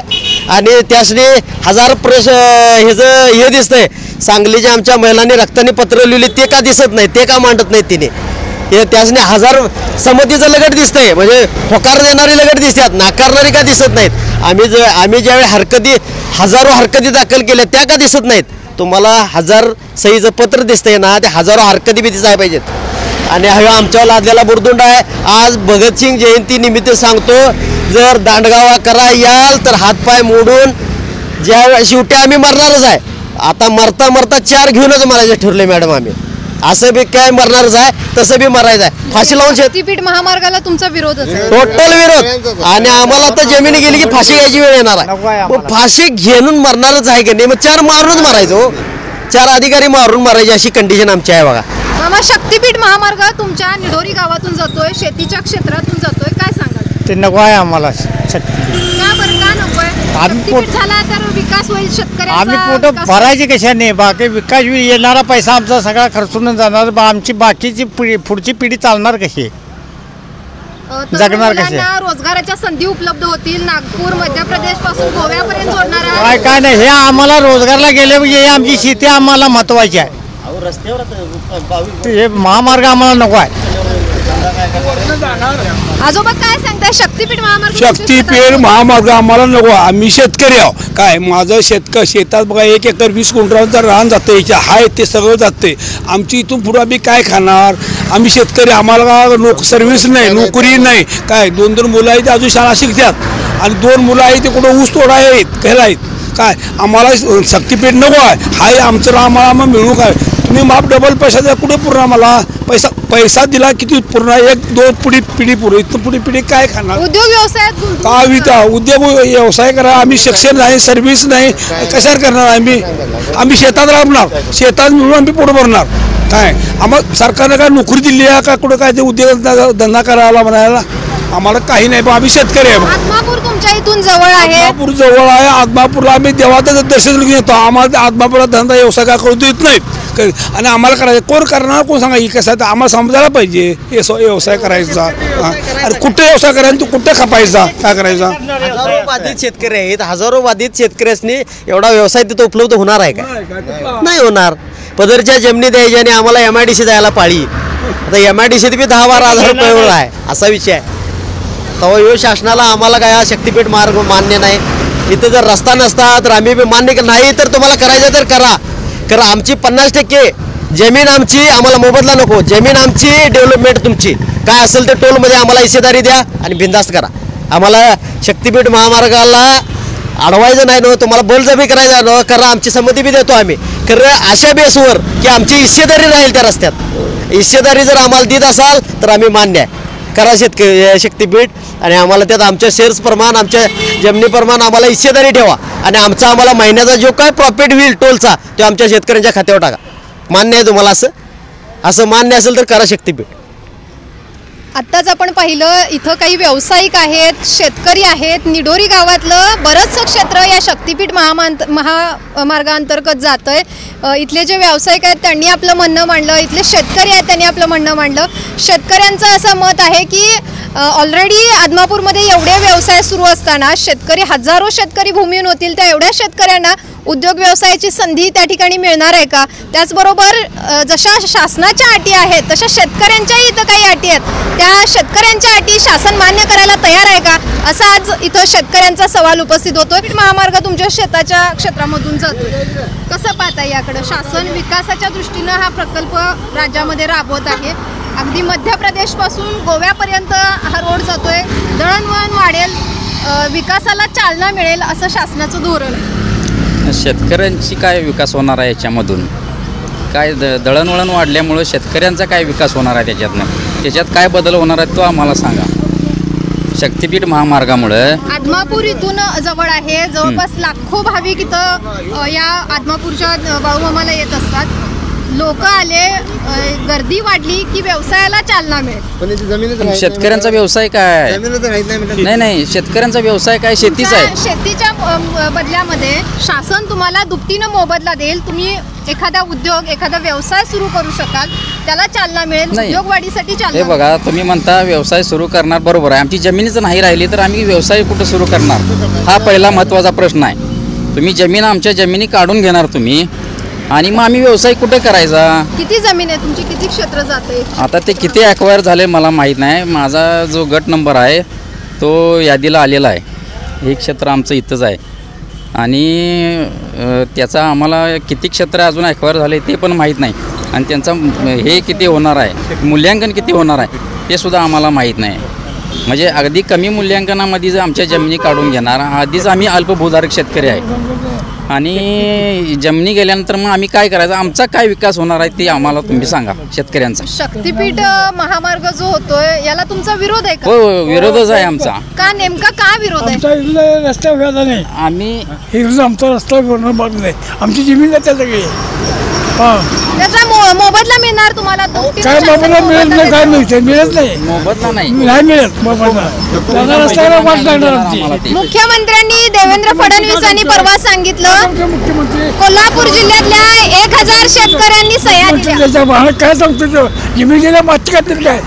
आणि त्यासने 1000 ह्याचं हे दिसतंय. सांगलीच्या आमच्या महिलांनी रक्ताने पत्र लिहिली ते का दिसत नाही? ते का मांडत नाहीत तिने? हे त्यासने 1000 संमतीचं लगट दिसतंय. म्हणजे होकार देणारी लगट दिसतात. नाकारणारी का दिसत नाहीत? आम्ही ज्यावेळी हजारो हरकती दाखल केल्या त्या का दिसत नाहीत? तुम्हाला 1000 सहीचं पत्र दिसतंय ना, ते हजारो हरकती बी दिसायला पाहिजेत. आणि हा आमच्यावर लादलेला बुरदुंड आहे. आज भगतसिंग जयंती निमित्त सांगतो, जर दांडगावा करा याल तर हातपाय मोडून ज्या शेवटी आम्ही मरणारच आहे. आता मरता मरता 4 घेऊनच मरायचं ठरले मॅडम आम्ही. असं बी काय मरणारच आहे तसं बी मरायचं आहे. फाशी लावून शक्तीपीठ महामार्गाला तुमचा विरोध टोटल विरोध. आणि आम्हाला आता जमिनी गेली की फाशी घ्यायची वेळ येणार आहे. फाशी घेऊन मरणारच आहे की नाही? मग 4 मारूनच मारायचो. 4 अधिकारी मारून मारायची अशी कंडिशन आमची आहे बघा. मामा शक्तीपीठ महामार्ग तुमच्या निडोरी गावातून जातोय. शेतीच्या क्षेत्रातून जातोय. काय सांगाल? ते नको आहे आम्हाला शक्तीपीठ. का बरं का नको आहे? आम्ही शक्तीपीठ झाला तर विकास होईल शेतकऱ्यांचा. आम्ही पोट विकास- भरायची कशाने बाकी विकास येणारा पैसा आमचा सगळा खर्चून जाणार आमची बाकीची पुढची पिढी चालणार कशी तरुण जगणार कसे? मुलांना रोजगाराच्या संधी उपलब्ध होतील. नागपूर मध्य प्रदेश पासून गोव्यापर्यंत जोडणारा काय नाही हे आम्हाला रोजगारला गेले म्हणजे आमची शेती आम्हाला महत्वाची आहे हे महामार्ग आम्हाला नको आहे आजोबा काय सांगताय शक्तीपीठ महामार्ग शक्तीपीठ महामार्ग आम्हाला नको. आम्ही शेतकरी आहो. काय माझं शेतात बघा 1 एकर 20 गुंठांचं रान जातं याच्या हाय ते सगळं जाते. आमची इथून पुढं आम्ही काय खाणार. आम्ही शेतकरी आम्हाला सर्व्हिस नाही नोकरी नाही. काय 2 मुलं आहेत अजून शाळा शिकतात आणि 2 मुलं आहेत ते कुठं ऊस तोडा आहेत घ्यायला आहेत. काय आम्हाला शक्तीपीठ नको आहे. हाय आमचं आम्हाला मिळू काय तुम्ही माप डबल पैसा द्या कुठे पूर्ण आम्हाला पैसा दिला किती पूर्ण 1-2 पिढी पूर्ण इथं पुढे पिढी काय खाणार. उद्योग व्यवसायात गुंतवणूक काय विका उद्योग व्यवसाय करा. आम्ही शिक्षण नाही सर्व्हिस नाही कशावर करणार आम्ही शेतात राबणार शेतात मिळून आम्ही पोट भरणार. काय आम्हाला सरकारने काय नोकरी दिली आहे का कुठं काय ते उद्योग धंदा करायला म्हणायला आम्हाला काही नाही पण आम्ही शेतकरी आहे. आत्मापूर तुमच्या इथून जवळ आहे. आदमापूर जवळ आहे. आदमापूरला आम्ही देवाचं दर्शन घेऊन येतो. आम्हाला आदमापूरला धंदा व्यवसाय काय करू देत नाहीत आणि आम्हाला करायचं कोण करणार कोण सांगा की कसं आहे आम्हाला समजायला पाहिजे व्यवसाय करायचा. अरे कुठे व्यवसाय करायचा तू कुठे खपायचा काय करायचा. हजारो बाधित शेतकरी आहेत हजारो बाधित शेतकऱ्यांनी एवढा व्यवसाय तिथं उपलब्ध होणार आहे का नाही होणार. पदरच्या जमिनी द्यायच्या आणि आम्हाला MIDC द्यायला पाळी. आता MIDC बी 10-12 हजार रुपयावर आहे असा विषय आहे. तेव्हा यो शासनाला आम्हाला काय हा शक्तीपीठ मार्ग मान्य नाही. इथं जर रस्ता नसता तर आम्ही मान्य नाही तर तुम्हाला करायचं तर करा. कारण आमची 50% जमीन आमची आम्हाला मोबदला नको. जमीन आमची डेव्हलपमेंट तुमची काय असेल तर टोलमध्ये आम्हाला हिस्सेदारी द्या आणि बिंदास्त करा. आम्हाला शक्तीपीठ महामार्गाला अडवायचं नाही ना तुम्हाला बळजबरी करायचं ना करा आमची संमती बी देतो आम्ही. खरं अशा बेसवर की आमची हिस्सेदारी राहील त्या रस्त्यात. हिस्सेदारी जर आम्हाला देत असाल तर आम्ही मान्य आहे करा शक्तीपीठ आणि आम्हाला त्यात आमच्या शेअर्स प्रमाण आमच्या जमिनी प्रमाण आम्हाला हिस्सेदारी ठेवा आणि आम्हाला महिन्याचा जो काय प्रॉफिट होईल टोलचा तो आमच्या शेतकऱ्यांच्या खात्यावर टाका. मान्य आहे तुम्हाला असं मान्य असेल तर करा शक्तीपीठ. आत्ताच आपण पाहिलं इथं काही व्यावसायिक आहेत शेतकरी आहेत. निढोरी गावातलं बरंचसं क्षेत्र या शक्तीपीठ महामार्गाअंतर्गत जातं आहे. इथले जे व्यावसायिक आहेत त्यांनी आपलं म्हणणं मांडलं. इथले शेतकरी आहेत त्यांनी आपलं म्हणणं मांडलं. शेतकऱ्यांचं असं मत आहे की ऑलरेडी आदमापूरमध्ये एवढे व्यवसाय सुरू असताना हजारो शेतकरी भूमिहीन होतील. त्या एवढ्या शेतकऱ्यांना उद्योग व्यवसायाची संधी त्या ठिकाणी मिळणार आहे का. त्याचबरोबर जशा शासनाच्या अटी आहेत तशा शेतकऱ्यांच्याही इथं काही अटी आहेत. त्या शेतकऱ्यांच्या अटी शासन मान्य करायला तयार आहे का असा आज इथं शेतकऱ्यांचा सवाल उपस्थित होतोय. महामार्ग तुमच्या शेताच्या क्षेत्रामधून जातोय कसं पाहताय याकडे. शासन विकासाच्या दृष्टीनं हा प्रकल्प राज्यामध्ये राबवत आहे. अगदी मध्य प्रदेश पासून गोव्यापर्यंत हा रोड जातोय. दळणवळण वाढेल विकासाला चालना मिळेल असं शासनाचं धोरण आहे. शेतकऱ्यांची काय विकास होणार आहे याच्यामधून काय दळणवळण वाढल्यामुळं शेतकऱ्यांचा काय विकास होणार आहे त्याच्यात काय बदल होणार आहे तो आम्हाला सांगा. शक्तीपीठ महामार्गामुळं आदमापूर इथून जवळ आहे. जवळपास लाखो भाविक इथं या आदमापूरच्या बाळूमामाला येत असतात. लोक आले गर्दी वाढली की व्यवसायाला चालना मिळेल. शेतकऱ्यांचा व्यवसाय काय नाही शेतकऱ्यांचा व्यवसाय काय शेतीचा आहे. शेतीच्या बदल्यामध्ये शासन तुम्हाला दुपटीनं मोबदला देईल. तुम्ही एखादा उद्योग एखादा व्यवसाय सुरू करू शकाल त्याला चालना मिळेल. उद्योग वाढीसाठी चालना. हे बघा तुम्ही म्हणता व्यवसाय सुरू करणार बरोबर आहे. आमची जमिनीच नाही राहिली तर आम्ही व्यवसाय कुठं सुरू करणार हा पहिला महत्त्वाचा प्रश्न आहे. तुम्ही जमीन आमच्या जमिनी काढून घेणार तुम्ही आणि मग आम्ही व्यवसाय कुठे करायचा. किती जमीन आहे तुमची किती क्षेत्र जाते. आता ते किती ॲक्वायर झाले मला माहीत नाही. माझा जो गट नंबर आहे तो यादीला आलेला आहे. हे क्षेत्र आमचं इथंच आहे आणि त्याचा आम्हाला किती क्षेत्र अजून ॲक्वायर झाले ते पण माहीत नाही आणि त्यांचा हे किती होणार आहे मूल्यांकन किती होणार आहे ते सुद्धा आम्हाला माहीत नाही. म्हणजे अगदी कमी मूल्यांकनामध्ये जर आमच्या जमिनी काढून घेणार आधीच आम्ही अल्पभूधारक शेतकरी आहे आणि जमिनी गेल्यानंतर मग आम्ही काय करायचं आमचा काय विकास होणार आहे ते आम्हाला तुम्ही सांगा शेतकऱ्यांचा. शक्तीपीठ महामार्ग जो होतोय याला तुमचा विरोध आहे का. हो विरोधच आहे आमचा. का नेमका का विरोध आहे. रस्ता व्याजा नाही आम्ही आमचा रस्ता नाही आमची जमीन जाते सगळी त्याचा मोबदला मिळणार तुम्हाला काय मोबदला मिळत नाही, काय मिळते मिळत नाही, मोबदला नाही मिळत मोबदला. त्यांना रस्त्याला वाट लागणार आमची. मुख्यमंत्र्यांनी देवेंद्र फडणवीसांनी परवा सांगितलं कोल्हापूर जिल्ह्यातल्या 1000 शेतकऱ्यांनी सह्या दिल्या. काय सांगतो तो जमिनीला माती करतील काय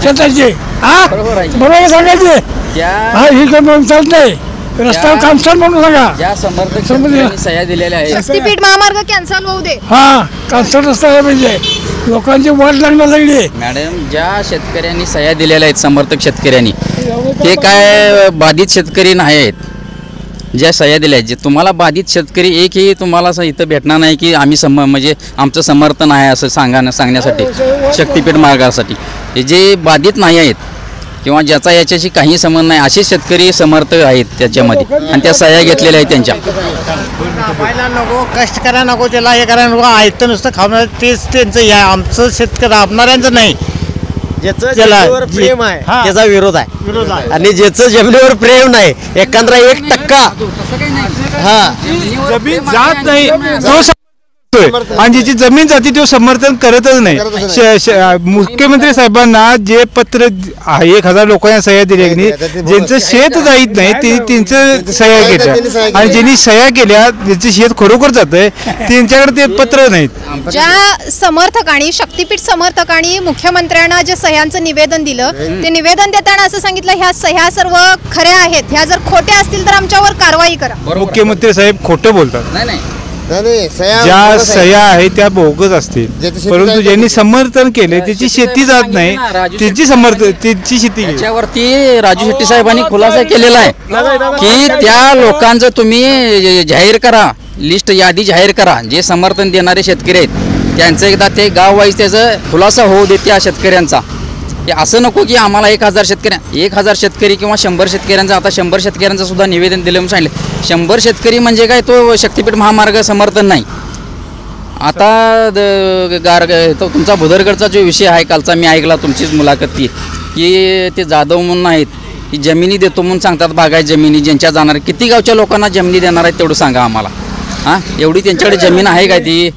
शेताची, हा बरोबर सांगायचे, हा ही काय चालत नाही, रस्त्यावर काम चाल म्हणून सांगा. ज्या समर्थक शेतकऱ्यांनी सह्या दिलेल्या आहेत शक्तीपीठ महामार्ग कॅन्सल होऊ दे, हा कॅन्सल रस्ता पाहिजे, लोकांची वाट लागणार लागली. मॅडम ज्या शेतकऱ्यांनी सह्या दिलेल्या आहेत समर्थक शेतकऱ्यांनी ते काय बाधित शेतकरी नाही आहेत. ज्या सह्या दिल्या आहेत जे तुम्हाला बाधित शेतकरी एकही तुम्हाला असं इथं भेटणार नाही की आम्ही म्हणजे आमचं समर्थन आहे असं सांगण्यासाठी शक्तीपीठ मार्गासाठी. हे जे बाधित नाही आहेत किंवा ज्याचा याच्याशी काही संबंध नाही असे शेतकरी समर्थ आहेत त्याच्यामध्ये आणि त्या सह्या घेतलेल्या आहेत त्यांच्या. राबायला नको, कष्ट करा नको, त्याला हे करा नको, आयतं नुसतं खाणार तेच त्यांचं या. आमचं शेतकरी आपणाऱ्यांचं नाही, ज्याचं जमिनीवर प्रेम आहे त्याचा विरोध आहे, आणि ज्याचं जमिनीवर प्रेम नाही एखादा 1% हा जमीन जात नाही आणि ज्याची जमीन जाती तो समर्थन करतच नाही. मुख्यमंत्री साहेबांना जे पत्र 1000 लोकांना सह्या दिल्या की ज्यांचं शेत जाईत नाही त्यांचं सह्या घेतात, आणि ज्यांनी सह्या केल्या ज्यांचं शेत खरोखर जातंय त्यांच्याकडे ते पत्र नाहीत. ज्या समर्थकांनी शक्तीपीठ समर्थकांनी मुख्यमंत्र्यांना जे सह्यांचं निवेदन दिलं ते निवेदन देताना असं सांगितलं ह्या सह्या सर्व खऱ्या आहेत, ह्या जर खोट्या असतील तर आमच्यावर कारवाई करा. मुख्यमंत्री साहेब खोटं बोलतात. ज्या सह्या आहेत त्या बोगस असतील, परंतु ज्यांनी समर्थन केले त्याची शेती जात नाही, त्यांची शेती. त्याच्यावरती राजू शेट्टी साहेबांनी खुलासा केलेला आहे की त्या लोकांचं तुम्ही जाहीर करा, लिस्ट यादी जाहीर करा, जे समर्थन देणारे शेतकरी आहेत त्यांचं एकदा ते गाव वाईज त्याचा खुलासा होऊ दे त्या शेतकऱ्यांचा. असं नको की आम्हाला 1000 शेतकरी किंवा 100 शेतकऱ्यांचं, आता 100 शेतकऱ्यांचं सुद्धा निवेदन दिलं म्हणून सांगितलं. 100 शेतकरी म्हणजे काय तो शक्तीपीठ महामार्ग समर्थन नाही. आता तो तुमचा भुदरगडचा जो विषय आहे कालचा मी ऐकला तुमचीच मुलाखत ती की ते जाधव म्हणून आहेत की जमिनी देतो म्हणून सांगतात, बागायत जमिनी ज्यांच्या जाणार. किती गावच्या लोकांना जमिनी देणार आहेत तेवढं सांगा आम्हाला. हां एवढी त्यांच्याकडे जमीन आहे काय ती?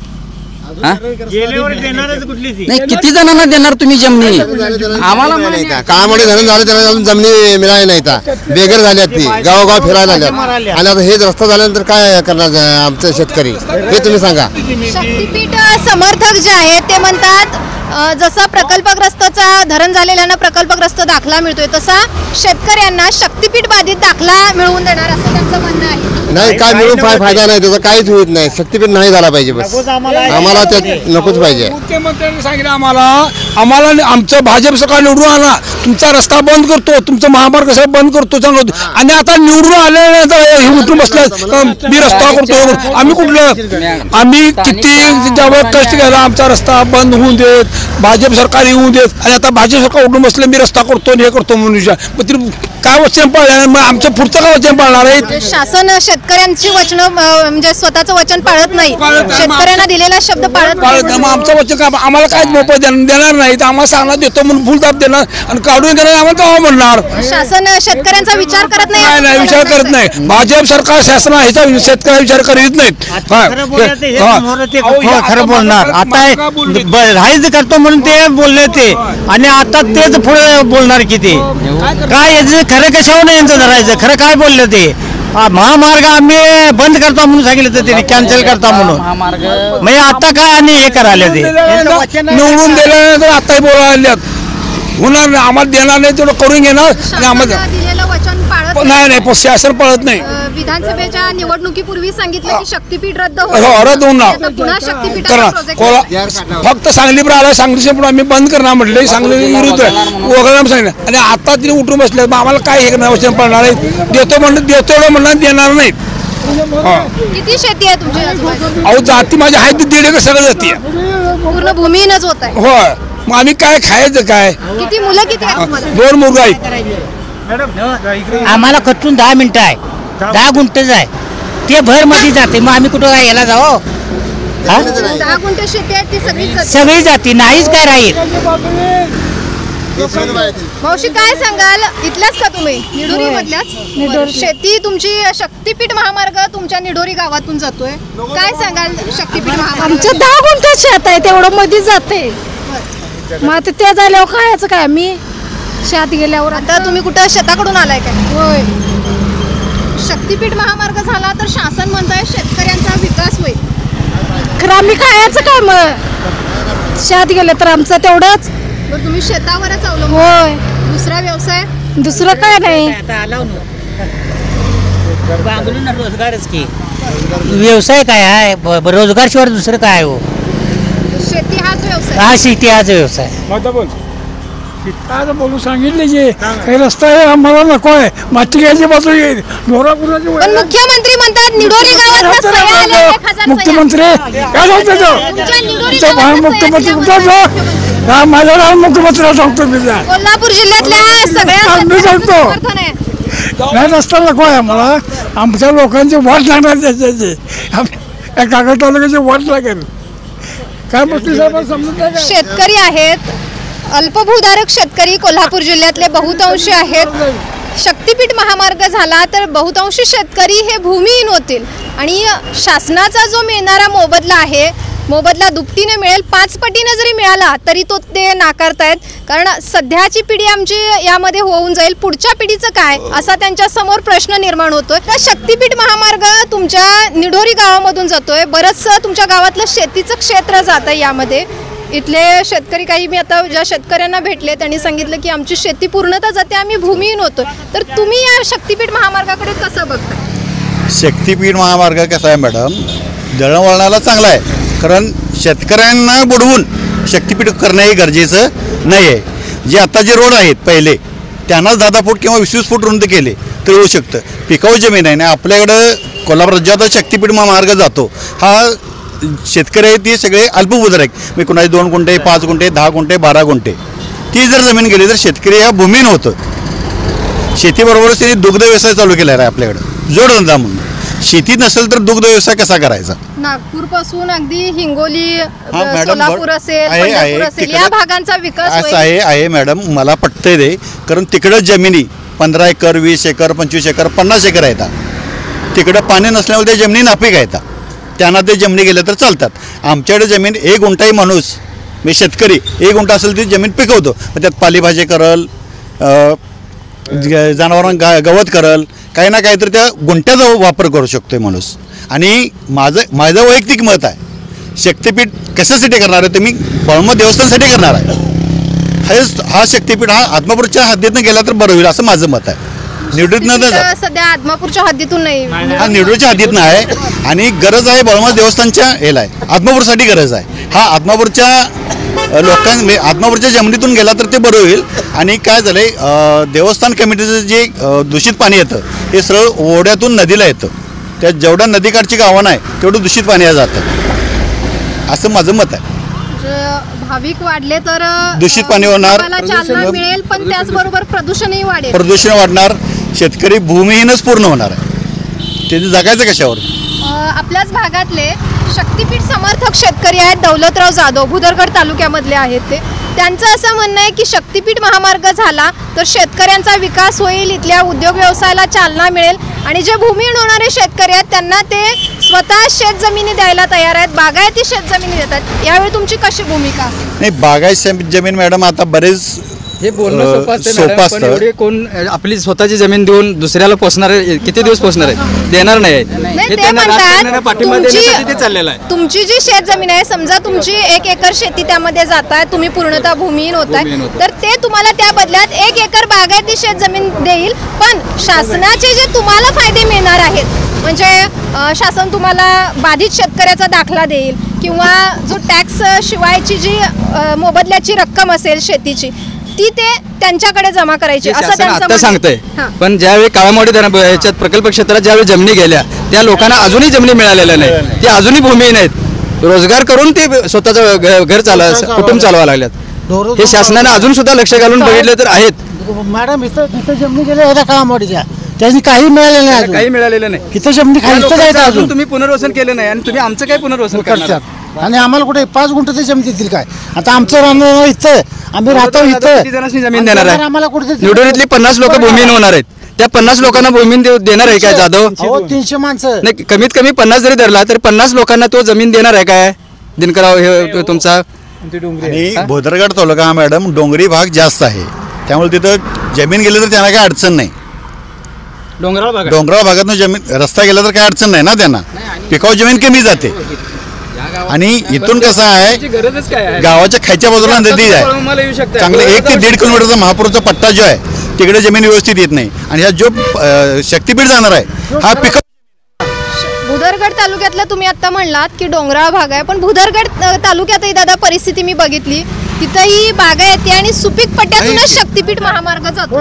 नाही किती जणांना देणार तुम्ही जमिनी? आम्हाला काळामध्ये धरण झालं त्याला अजून जमिनी मिळाली नाही, बेघर झाल्यात ती गावोगाव फिरायला लागल्यात, आणि आता हे रस्ता झाल्यानंतर काय करणार आमचे शेतकरी हे तुम्ही सांगा. शक्तीपीठ समर्थक जे आहेत ते म्हणतात जसा प्रकल्पग्रस्तचा धरण झालेल्यांना प्रकल्पग्रस्त दाखला मिळतोय तसा शेतकऱ्यांना शक्तीपीठ बाधित दाखला मिळवून देणार असं त्यांचं म्हणणं आहे. नाही काय मिळून फायदा नाही, त्याचा काहीच होत नाही. शक्तीपीठ नाही झाला पाहिजे, बस आम्हाला त्यात नकोच पाहिजे. मुख्यमंत्र्यांनी सांगितलं आम्हाला आमचं भाजप सरकार निवडून आला, तुमचा रस्ता बंद करतो, तुमचं महामार्ग साहेब बंद करतो सांगतो, आणि आता निवडून आल्यानंतर हे उठून बसलं मी रस्ता करतो. आम्ही कुठलं, आम्ही किती ज्यावेळेस कष्ट घ्यायला आमचा रस्ता बंद होऊन देत, भाजप सरकार येऊन देत, आणि आता भाजप सरकार उठून बसलं मी रस्ता करतो हे करतो म्हणून. मग काय वचन पाळणार, मग आमचं पुढचं काय वचन पाळणार आहे? शासन शेतकऱ्यांची वचन म्हणजे स्वतःचं वचन पाळत नाही, शेतकऱ्यांना दिलेला शब्द पाळत नाही. मग आमचं वचन काय आम्हाला काय मोफत देणार नाही, तर आम्हाला सांगणार देतो म्हणून फुलदाब देणार आणि काढून घेणार आम्हाला तेव्हा म्हणणार. शासन शेतकऱ्यांचा विचार करत नाही. नाही विचार करत नाही, भाजप सरकार शासन ह्याचा शेतकऱ्या विचार करीत नाहीत. खरं बोलणार आता राईज करतो म्हणून ते बोलले ते, आणि आता तेच पुढे बोलणार किती काय याचं खरं कशावर नाही यांचं धरायचं. खरं काय बोललं ते महामार्ग आम्ही बंद करतो म्हणून सांगितलं तर त्यांनी कॅन्सल करता म्हणून. म्हणजे आता काय आणि हे करायला ते निवडून दिल्यानंतर आताही बोलायला होणार नाही, आम्हाला देणार नाही तेवढं करून घेणार. आणि आम्हाला दिलेलं वचन पाळत नाही, शासन पळत नाही. विधानसभेच्या निवडणुकीपूर्वी सांगितलं की शक्तीपीठ रद्द होऊन पुन्हा शक्तीपीठ फक्त सांगली पण आला, सांगली पण आम्ही बंद करणार म्हटलं, सांगली विरुद्ध वगैरे सांगितलं, आणि आता तिने उठून बसले. आम्हाला काय हे वचन पडणार आहे, देतो म्हणणार देणार नाहीत. किती शेती आहे तुमची? अहो जाती माझ्या आहेत 1.5 एकर सगळं जाती पूर्ण भूमीनच होत आहे. होय, मग आम्ही काय खायचं काय? किती मुलं किती आहेत? 2 मुलगा आहेत. आम्हाला खर्चून 10 मिनिटं आहे, 10 गुंठच आहे, ते भर मध्ये जाते. मग आम्ही कुठं यायला जाऊ? 10 गुंठे शेती आहे ती सगळी जाती नाहीच काय राहील. मावशी काय सांगाल, इथल्याच का तुम्ही? निढोरी मधल्याच? शेती तुमची शक्तीपीठ महामार्ग तुमच्या निढोरी गावातून जातोय, काय सांगाल? शक्तीपीठ महामार्ग आमचं 10 गुंठे शेत आहे, तेवढं मध्ये जाते. मग आता ते झाल्यावर खायचं काय मी शेत गेल्यावर आता तुम्ही कुठं शेताकडून आलाय काय? होय. शक्तीपीठ महामार्ग झाला तर शासन म्हणतंय शेतकऱ्यांचा विकास होईल. खरं आम्ही खायचं काय मग शेत गेलं तर आमचं तेवढंच. बरं तुम्ही शेतावरच अवलंबून. होय. दुसरा व्यवसाय दुसरं काय नाही. रोजगारच की व्यवसाय काय आहे रोजगारशिवाय दुसरं काय हो. शेती हाच व्यवसाय. हा शेती हाच व्यवसाय. काय बोलू सांगितले जे काही रस्ता आहे आम्हाला नको आहे माती घ्यायची बाजू येईल ढोरापुराची पण मुख्यमंत्री म्हणतात निडोरी गावात सह्या आल्या 1000 मुख्यमंत्री काय सांगतो मुख्यमंत्री कुठं माझ्या मुख्यमंत्र्याला सांगतो मी कोल्हापूर जिल्ह्यातल्या मी सांगतो सगळ्या नाही रस्ता नको आहे आम्हाला आमच्या लोकांची वाट लागणार त्याच्याची कागद तालुक्याची वाट लागेल काय मुख्य साहेब समजत. शेतकरी आहेत, अल्पभूधारक शेतकरी कोल्हापूर जिल्ह्यातले बहुतांशी आहेत. शक्तीपीठ महामार्ग झाला तर बहुतांशी शेतकरी हे भूमिहीन होतील आणि शासनाचा जो मिळणारा मोबदला आहे मोबदला दुपटीने मिळेल, 5 पटीने जरी मिळाला तरी तो ते नाकारतायत. कारण सध्याची पिढी आमची यामध्ये होऊन जाईल, पुढच्या पिढीचं काय असा त्यांच्या समोर प्रश्न निर्माण होतोय. तर शक्तीपीठ महामार्ग तुमच्या निढोरी गावामधून जातोय, बरंचसं तुमच्या गावातलं शेतीचं क्षेत्र जात आहे यामध्ये. इथले शेतकरी काही मी आता ज्या शेतकऱ्यांना भेटले त्यांनी सांगितलं की आमची शेती पूर्णतः जाते, आम्ही भूमिहीन होतोय. तर तुम्ही या शक्तीपीठ महामार्गाकडे कसं बघताय? शक्तीपीठ महामार्ग कसा आहे मॅडम, दळणवळणाला चांगला आहे, कारण शेतकऱ्यांना बुडवून शक्तीपीठ करणं हे गरजेचं नाही आहे. जे आता जे रोड आहेत पहिले त्यांनाच 10 फूट किंवा 20 फूट रुंद केले तर होऊ शकतं. पिकाऊ जमीन आहे ना आपल्याकडं कोल्हापूर राज्यात शक्तीपीठ महामार्ग जातो हा शेतकरी आहेत ते सगळे अल्पभूधारक आहेत. मी कुणाचे 2 गुंठे 5 गुंठे 10 गुंठे 12 गुंठे ती जर जमीन गेली तर शेतकरी ह्या भूमीन होतं. शेतीबरोबरच त्यांनी दुग्ध व्यवसाय चालू केलेला आहे आपल्याकडं जोडधंदा म्हणून. शेती नसेल तर दुग्ध व्यवसाय कसा करायचा? नागपूर पासून अगदी हिंगोली सोलापूर असेल पंढरपूर असेल या भागांचा विकास असं आहे मॅडम, मला पटतंय ते, कारण तिकडं जमिनी 15 एकर 20 एकर 25 एकर 50 एकर आहेत. तिकडं पाणी नसल्यामुळे त्या जमिनी नापीक आहेत, त्यांना ते जमिनी गेल्या तर चालतात. आमच्याकडे जमीन 1 गुंठाही माणूस मी शेतकरी 1 गुंठा असेल ती जमीन पिकवतो, त्यात पालेभाजी करल, जनावरांना गवत करल, काही ना काही तर त्या गुंठ्याचा वापर करू शकतोय माणूस. आणि माझं वैयक्तिक मत आहे शक्तीपीठ कशासाठी करणार आहे तुम्ही बळमत देवस्थानासाठी करणार आहे. हा शक्तीपीठ हा आदमापूरच्या हद्दीतनं गेला तर बरं होईल असं माझं मत आहे. निवडीतनं सध्या आदमापूरच्या हद्दीतून नाही, हा निवडीच्या हद्दीतनं आहे आणि गरज आहे बळमत देवस्थानच्या याला आहे, आदमापूरसाठी गरज आहे. हा आदमापूरच्या आदमापूरच्या जमिनीतून गेला तर ते बरं होईल. आणि काय झालंय देवस्थान कमिटीचं जे दूषित पाणी येतं हे सरळ ओढ्यातून नदीला येतं, त्या जेवढ्या नदीकाठची गावं नाही तेवढं दूषित पाणी जातं असं माझं मत आहे. भाविक वाढले तर दूषित पाणी होणार, चालना मिळेल, पण त्याचबरोबर प्रदूषणही वाढेल, प्रदूषण वाढणार, शेतकरी भूमिहीनच पूर्ण होणार आहे. ते जगायचं कशावर? आपल्याच भागातले शक्तीपीठ समर्थक शेतकरी आहेत दौलतराव जाधव, भुदरगड तालुक्यामधले आहेत ते. त्यांचं असं म्हणणं आहे की शक्तीपीठ महामार्ग झाला तर शेतकऱ्यांचा विकास होईल, इथल्या उद्योग व्यवसायाला चालना मिळेल आणि जे भूमिहीन होणारे शेतकरी आहेत त्यांना ते स्वतः शेतजमिनी द्यायला तयार आहेत, बागायती शेतजमिनी देतात. यावेळी तुमची कशी भूमिका असेल? नाही, बागायती जमीन मॅडम आता बरेच हे बोलणं सोपं असतं, एवढे कोण आपली स्वतःची जमीन देऊन दुसऱ्याला पोसणार आहे? किती दिवस पोसणार आहे? देणार नाही. तुमची जी शेत जमीन आहे, समजा तुमची 1 एकर शेती त्यामध्ये जात आहे, तुम्ही पूर्णतः भूमिहीन होताय, तर ते तुम्हाला त्या बदल्यात 1 एकर बागायती शेत जमीन देईल. पण शासनाचे जे तुम्हाला फायदे मिळणार आहेत म्हणजे शासन तुम्हाला बाधित शेतकऱ्याचा दाखला देईल किंवा जो टॅक्स शिवायची जी मोबदल्याची रक्कम असेल शेतीची ती ते त्यांच्याकडे जमा करायची असं त्यांचं आता सांगतंय. पण ज्यावेळी काळामोडी याच्यात प्रकल्प क्षेत्रात ज्यावेळी जमिनी गेल्या त्या लोकांना अजूनही जमिनी मिळालेल्या नाही, ते अजूनही भूमिहीन आहेत. रोजगार करून ते स्वतःचं घर कुटुंब चालवा लागल्यात. हे शासनाने अजून सुद्धा लक्ष घालून बघितले तर आहेत. मॅडम इथं जमिनी गेल्या होत्या काळामोडीच्या, त्यांनी काही मिळालेलं नाही, काही मिळालेलं नाही. इथं जमिनी अजून तुम्ही पुनर्वसन केलं नाही आणि तुम्ही आमचं काय पुनर्वसन करतात? आणि आम्हाला कुठे 5 गुंठे जमीन देतील काय? आता आमचं राहणं इथं, आम्ही राहतो इथं, जमीन देणार आहे. निवडणुकीतली 50 लोक भूमिहीन होणार आहेत, त्या 50 लोकांना भूमिहीन देणार आहे काय जाधव? 300 माणसं नाही, कमीत कमी 50 जरी धरला तर 50 लोकांना तो जमीन देणार आहे काय? दिनकरराव हे तुमचा आणि भोदरगड तालुका हा मॅडम डोंगरी भाग जास्त आहे, त्यामुळे तिथं जमीन गेली तर त्यांना काय अडचण नाही. डोंगराळ भागातून जमीन रस्ता गेला तर काय अडचण नाही ना त्यांना, पिकाऊ जमीन कमी जाते. आणि इथून कसं आहे, गावाच्या खायच्या बाजूला नदी आहे, चांगले 1 ते 1.5 किलोमीटरचा महापूरचा पट्टा जो आहे तिकडे जमीन व्यवस्थित येत नाही. आणि ह्या जो शक्तीपीठ जाणार आहे हा पिकाऊ. भुदरगड तालुक्यातला तुम्ही आता म्हणलात की डोंगराळ भाग आहे, पण भुदरगड तालुक्यातही दादा परिस्थिती मी बघितली, तिथंही बागा येते आणि सुपीक पट्ट्यातूनच शक्तीपीठ महामार्ग जातो.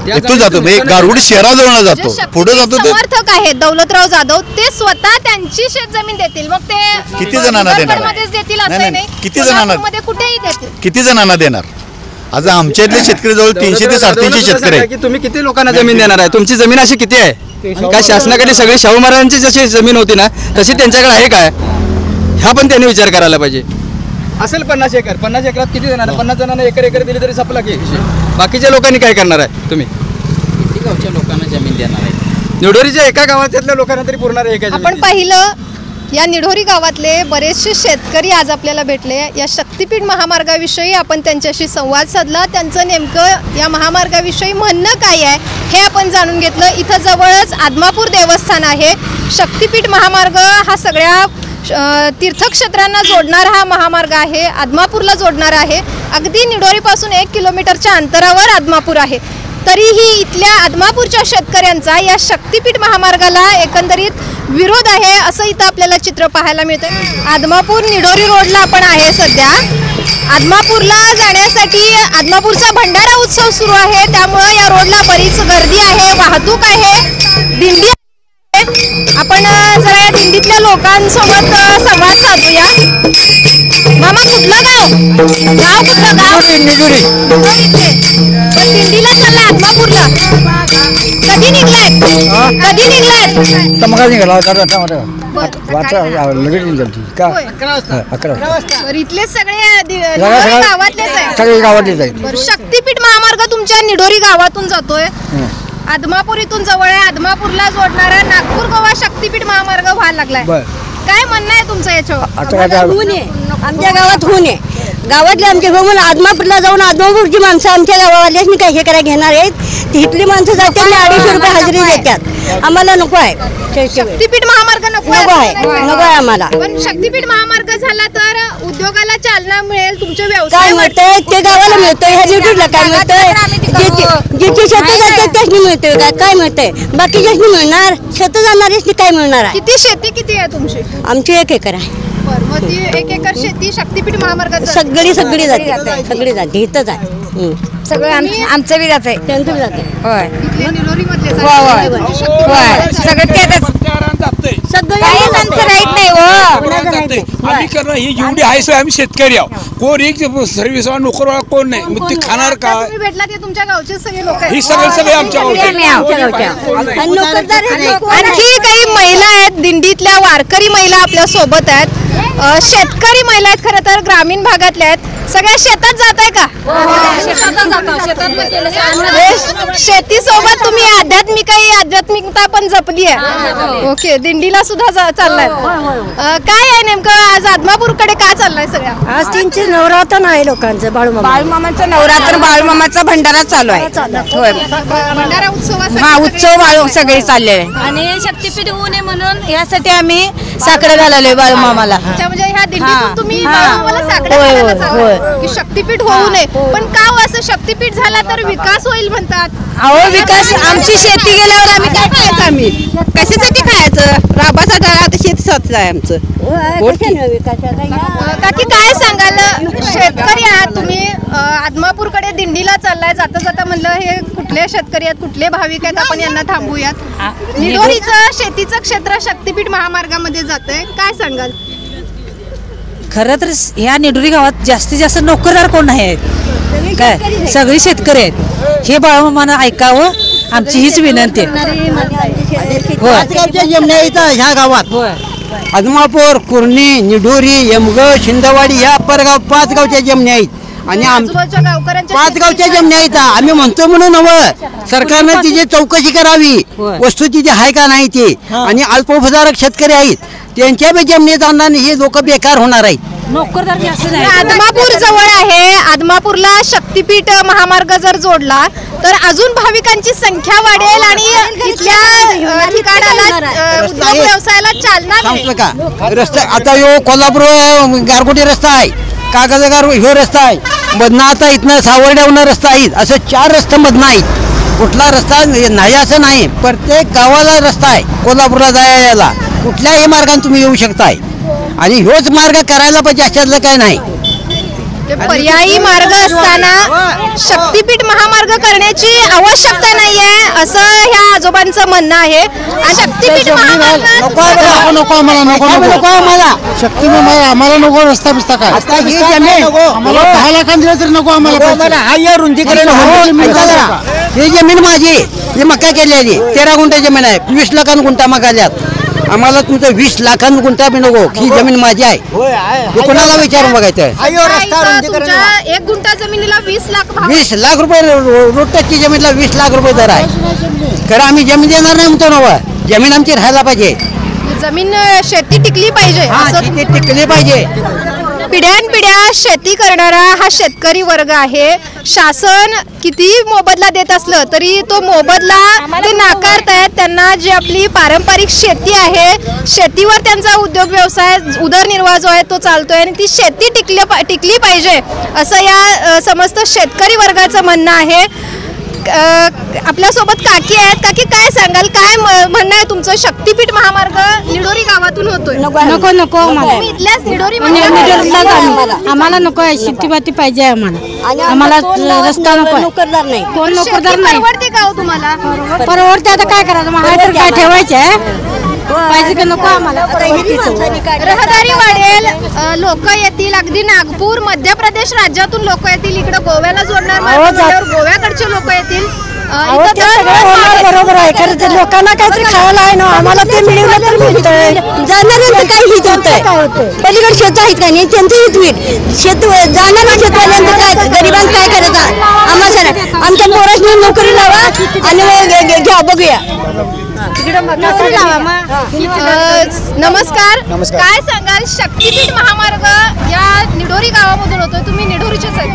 इथून जातो गारगोडी शहराजवळ जातो, पुढे जातो. ते समर्थक आहेत दौलतराव जाधव, ते स्वतः त्यांची शेतजमीन देतील, मग ते किती जणांना देणार? देतील असं नाही, किती जणांना कुठेही देतील. किती जणांना देणार? आज आमच्या इथले शेतकरी जवळ 300 ते 350 शेतकरी आहेत. की तुम्ही किती लोकांना जमीन देणार आहे? तुमची जमीन अशी किती आहे? काय शासनाकडे सगळी शाहू महाराजांची जशी जमीन होती ना तशी त्यांच्याकडे आहे काय? ह्या पण त्यांनी विचार करायला पाहिजे. असेल 50 एकर, 50 एकरात किती देणार? 50 जणांना एकर दिली तरी संपला की विषय. बाकीच्या लोकांनी काय करणार आहे? तुम्ही किती गावच्या लोकांना जमीन देणार आहे? निडोरीच्या एका गावातल्या लोकांना तरी पुरणार आहे का? आपण पाहिलं या निढोरी गावातले बरेचसे शेतकरी आज आपल्याला भेटले. या शक्तीपीठ महामार्गाविषयी आपण त्यांच्याशी संवाद साधला, त्यांचं नेमकं या महामार्गाविषयी म्हणणं काय आहे हे आपण जाणून घेतलं. इथं जवळच आदमापूर देवस्थान आहे. शक्तीपीठ महामार्ग हा सगळ्या तीर्थक्षेत्रांना जोडणारा हा महामार्ग आहे, आदमापूरला जोडणारा आहे. अगदी निढोरीपासून 1 किलोमीटरच्या अंतरावर आदमापूर आहे. तरीही इथल्या आदमापूरच्या शेतकऱ्यांचा या शक्तीपीठ महामार्गाला एकंदरीत विरोध आहे असं इथं आपल्याला चित्र पाहायला मिळतं. आदमापूर निढोरी रोडला आपण आहे सध्या. आदमापूरला जाण्यासाठी आदमापूरचा भंडारा उत्सव सुरू आहे, त्यामुळं या रोडला बरीच गर्दी आहे, वाहतूक आहे, दिंडी आहे. आपण जरा या दिंडीतल्या लोकांसोबत संवाद साधूया. मामा कुठलं गाव? कुठलं गाव? निढोरी. पण दिंडीला चालला आदमापूरला. कधी निघलाय? कधी निघलाय? मग निघाला इथले सगळे गावातलेच आहे? सगळे गावातलेच आहे. शक्तीपीठ महामार्ग तुमच्या निढोरी गावातून जातोय. आदमापूर इथून जवळ आहे. आदमापूरला जोडणारा नागपूर गोवा शक्तीपीठ महामार्ग व्हायला लागलाय. काय म्हणणं आहे तुमचं याच्यावर? आमच्या गावात होऊन आहे. गावातले आमचे भाऊ आदमापूरला जाऊन आदमापूरची माणसं आमच्या गावावाल्याच काय हे करायला घेणार आहेत. इथली माणसं जातात आणि 250 रुपये हजेरी देतात. आम्हाला नको आहे शक्तीपीठ महामार्ग. नको आहे आम्हाला. पण शक्तीपीठ महामार्ग झाला तर उद्योगाला चालना मिळेल, तुमचे व्यवसाय काय मिळतंय ते गावाला मिळतंय, ह्या ड्युटीला काय मिळतंय? ज्याची शेतं जातात त्यासनी मिळतंय काय मिळतंय? बाकीच्यासनी मिळणार, शेतं जाणाऱ्यासनी काय मिळणार आहे? किती शेती किती आहे तुमची? आमची 1 एकर आहे. मग ती 1 एकर शेती शक्तीपीठ महामार्गात सगळी जाते इथंच आहे. सगळं आमचं बी जात आहे, त्यांचं बी जाते. होय सगळं राहत नाही हो. आम्ही करणं ही जेवढी आहे सोय आम्ही शेतकरी आहोत. कोण एक सर्व्हिस नोकरवाला कोण नाही, मग ते खाणार का? तुम्ही भेटला ते तुमच्या गावचे सगळे लोक आहेत. ही सगळे आमच्या आणखी काही महिला आहेत दिंडीतल्या, वारकरी महिला आपल्या सोबत आहेत. शेतकरी महिला आहेत, खरं तर ग्रामीण भागातल्या आहेत. सगळ्या शेतात जात आहे का? शेती सोबत तुम्ही आध्यात्मिकता पण जपली आहे. ओके, दिंडीला सुद्धा चाललाय. काय आहे नेमकं आज आदमापूरकडे काय चाललंय? सगळ्या आज त्यांचे नवरात्र आहे लोकांचं. बाळूमामाचं नवरात्र, बाळूमामाचा भंडारा चालू आहे. होय, भंडारा उत्सव. हा उत्सव सगळे चालले आहे. आणि शक्तीपीठ होऊ नये म्हणून यासाठी आम्ही साकडं घालवलोय बाळूमामाला. म्हणजे ह्या दिंडीतून तुम्ही बाळूमामाला साकडं घालायला चाललाय की शक्तीपीठ होऊ नये. पण का असं शक्तीपीठ झाला तर विकास होईल म्हणतात? अहो विकास, आमची शेती गेल्यावर आम्ही काय खायचं? आम्ही कशासाठी खायचं? राबासाठी आता शेतीसाठी आहे आमचं. काकी काय सांगाल? शेतकरी आहात तुम्ही, आदमापूरकडे दिंडीला चाललाय. जाता जाता म्हणलं हे कुठले शेतकरी आहेत, कुठले भाविक आहेत, आपण यांना थांबूयात. निढोरीचं शेतीचं क्षेत्र शक्तीपीठ महामार्गामध्ये जातंय, काय सांगाल? खरं तर ह्या निढोरी गावात जास्तीत जास्त नोकरदार कोण नाही आहेत, काय सगळे शेतकरी आहेत. हे बाळूमामानं ऐकावं, आमची हीच विनंती आहे. ह्या गावात आदमापूर, कुर्णी, निढोरी, यमगड, शिंदवाडी ह्या परगाव 5 गावच्या जमण्या आहेत. आणि 5 गावच्या जमण्या आहेत. आम्ही म्हणतो म्हणून हवं सरकारनं तिची चौकशी करावी, वस्तुस्थिती आहे का नाही ती. आणि अल्पभूधारक शेतकरी आहेत त्यांच्या बी जमिनीत आणणार हे लोक बेकार होणार आहेत. नोकरदार जास्त नाही. आदमापूर जवळ आहे. आदमापूरला शक्तीपीठ महामार्ग जर जोडला तर अजून भाविकांची संख्या वाढेल आणि इथल्या ठिकाणाला उद्योग व्यवसायाला चालना मिळेल. का रस्ता आता यो कोल्हापूर गारगोटी रस्ता आहे, कागजगार ह्यो रस्ता आहे, मधनं आता इथनं सावर्ड्यावरनं रस्ता आहे. असं 4 रस्ते मधनं आहेत. कुठला रस्ता नाही असं नाही, प्रत्येक गावाला रस्ता आहे. कोल्हापूरला जायला कुठल्याही मार्गाने तुम्ही येऊ शकताय आणि ह्योच मार्ग करायला पाहिजे अशातलं काय नाही. पर्यायी मार्ग असताना शक्तीपीठ महामार्ग करण्याची आवश्यकता नाहीये असं ह्या आजोबांचं म्हणणं आहे. शक्तीपीठ महामार्ग नको आम्हाला शक्तीपीठ आम्हाला नको रस्ता बिस्ता काय आम्हाला 10 लाखांनी दिलं तरी नको आम्हाला. हा रुंदीकरण ही जमीन माझी, ही मका केलेली 13 गुंठा जमीन आहे. 20 लाखांनी गुंठा मकाल्यात. आम्हाला तुमचं 20 लाखांनी गुंठा बी नको. ही जमीन माझी आहे. हे कोणाला विचारून बघायचं. 1 गुंठा जमिनीला 20 लाख भाव. 20 लाख रुपये रोडटची जमीनला 20 लाख रुपये दर आहे. खरं आम्ही जमीन देणार नाही म्हणतो नव. जमीन आमची राहायला पाहिजे. जमीन शेती टिकली पाहिजे. टिकली पाहिजे. पिढ्यानपिढ्या शेती करणारा हा शेतकरी वर्ग आहे. शासन किती मोबदला देत असलं तरी तो मोबदला ते नाकारतायत. त्यांना जी आपली पारंपरिक शेती आहे, शेतीवर त्यांचा उद्योग व्यवसाय उदरनिर्वाह जो आहे तो चालतोय आणि ती शेती टिकली पाहिजे असं या समस्त शेतकरी वर्गाचं म्हणणं आहे. आपल्यासोबत काकी आहेत. काकी काय सांगाल, काय म्हणणं आहे तुमचं? शक्तीपीठ महामार्ग निडोरी गावातून होतोय. नको नको इथल्याच निडोरी आम्हाला नको आहे. शेतीपाती पाहिजे आम्हाला रस्ता नको. नोकरदार नाही. कोण नोकरदार नाही. परवडते का हो तुम्हाला? परवडते. आता काय करायचं मग तर काय ठेवायचं पाहिजे का नको आम्हाला. रहदारी वाढेल, लोक येतील. अगदी नागपूर मध्य प्रदेश राज्यातून लोक येतील. इकडे गोव्याला जोडणार गोव्याकडचे लोक येतील. बरोबर आहे. खरं ते लोकांना काहीतरी खायला आहे ना, आम्हाला ते मिळवलं तर मिळतंय. जाणाऱ्यांचं काही हित होतंय. पलीकडे शेत आहेत का नाही त्यांचं हित होईल. शेत जाणाऱ्या शेतवाल्यांचं काय, गरिबांचं काय करायचं आम्हाला. आमच्या पोरांनी नोकरी लावा आणि घ्या बघूया. नमस्कार. काय सांगाल, शक्तीपीठ महामार्ग या निडोरी गावामधून होतोय. तुम्ही निडोरीचेच आहेत.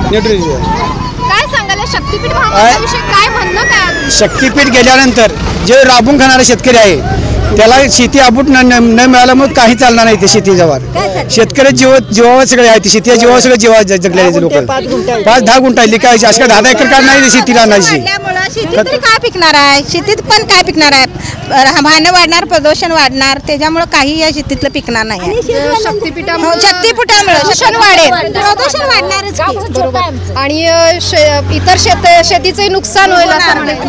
काय सांगाल या शक्तीपीठ महामार्गाविषयी काय म्हणणं काय? शक्तीपीठ गेल्यानंतर जे राबून खाणारा शेतकरी आहे त्याला शेती अबूट न मिळाल्यामुळे काही चालणार नाही. ते शेती जवळ शेतकरी जीवावर सगळे आहे. शेती जीवावर सगळे जीवा जगलेले लोक 5-10 गुंठा काय अशा 10-10 एकर काय नाही शेतीला नाही. शेतीत तरी काय पिकणार आहे? शेतीत पण काय पिकणार आहे? भांडं वाढणार, प्रदूषण वाढणार, त्याच्यामुळे काही या शेतीतलं पिकणार नाही. शक्तीपीठामुळे प्रदूषण वाढेल. प्रदूषण वाढणारच आणि इतर शेतीचंही नुकसान होईल.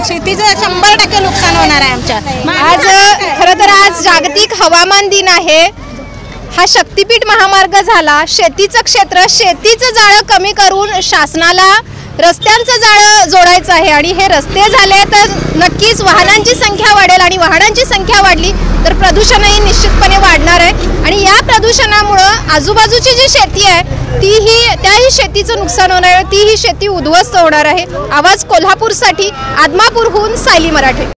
शेतीचं 100% नुकसान होणार आहे आमच्या. आज खरं तर आज जागतिक हवामान दिन आहे. हा शक्तीपीठ महामार्ग झाला. शेतीचं क्षेत्र, शेतीचं जाळं कमी करून शासनाला रस्त्यांचं जाळं जोडायचं आहे आणि हे रस्ते झाले तर नक्कीच वाहनांची संख्या वाढेल आणि वाहनांची संख्या वाढली तर प्रदूषणही निश्चितपणे वाढणार आहे आणि या प्रदूषणामुळं आजूबाजूची जी शेती आहे त्याही शेतीचं नुकसान होणार आहे. तीही शेती उद्ध्वस्त होणार आहे. आवाज कोल्हापूरसाठी आदमापूरहून सायली मराठे.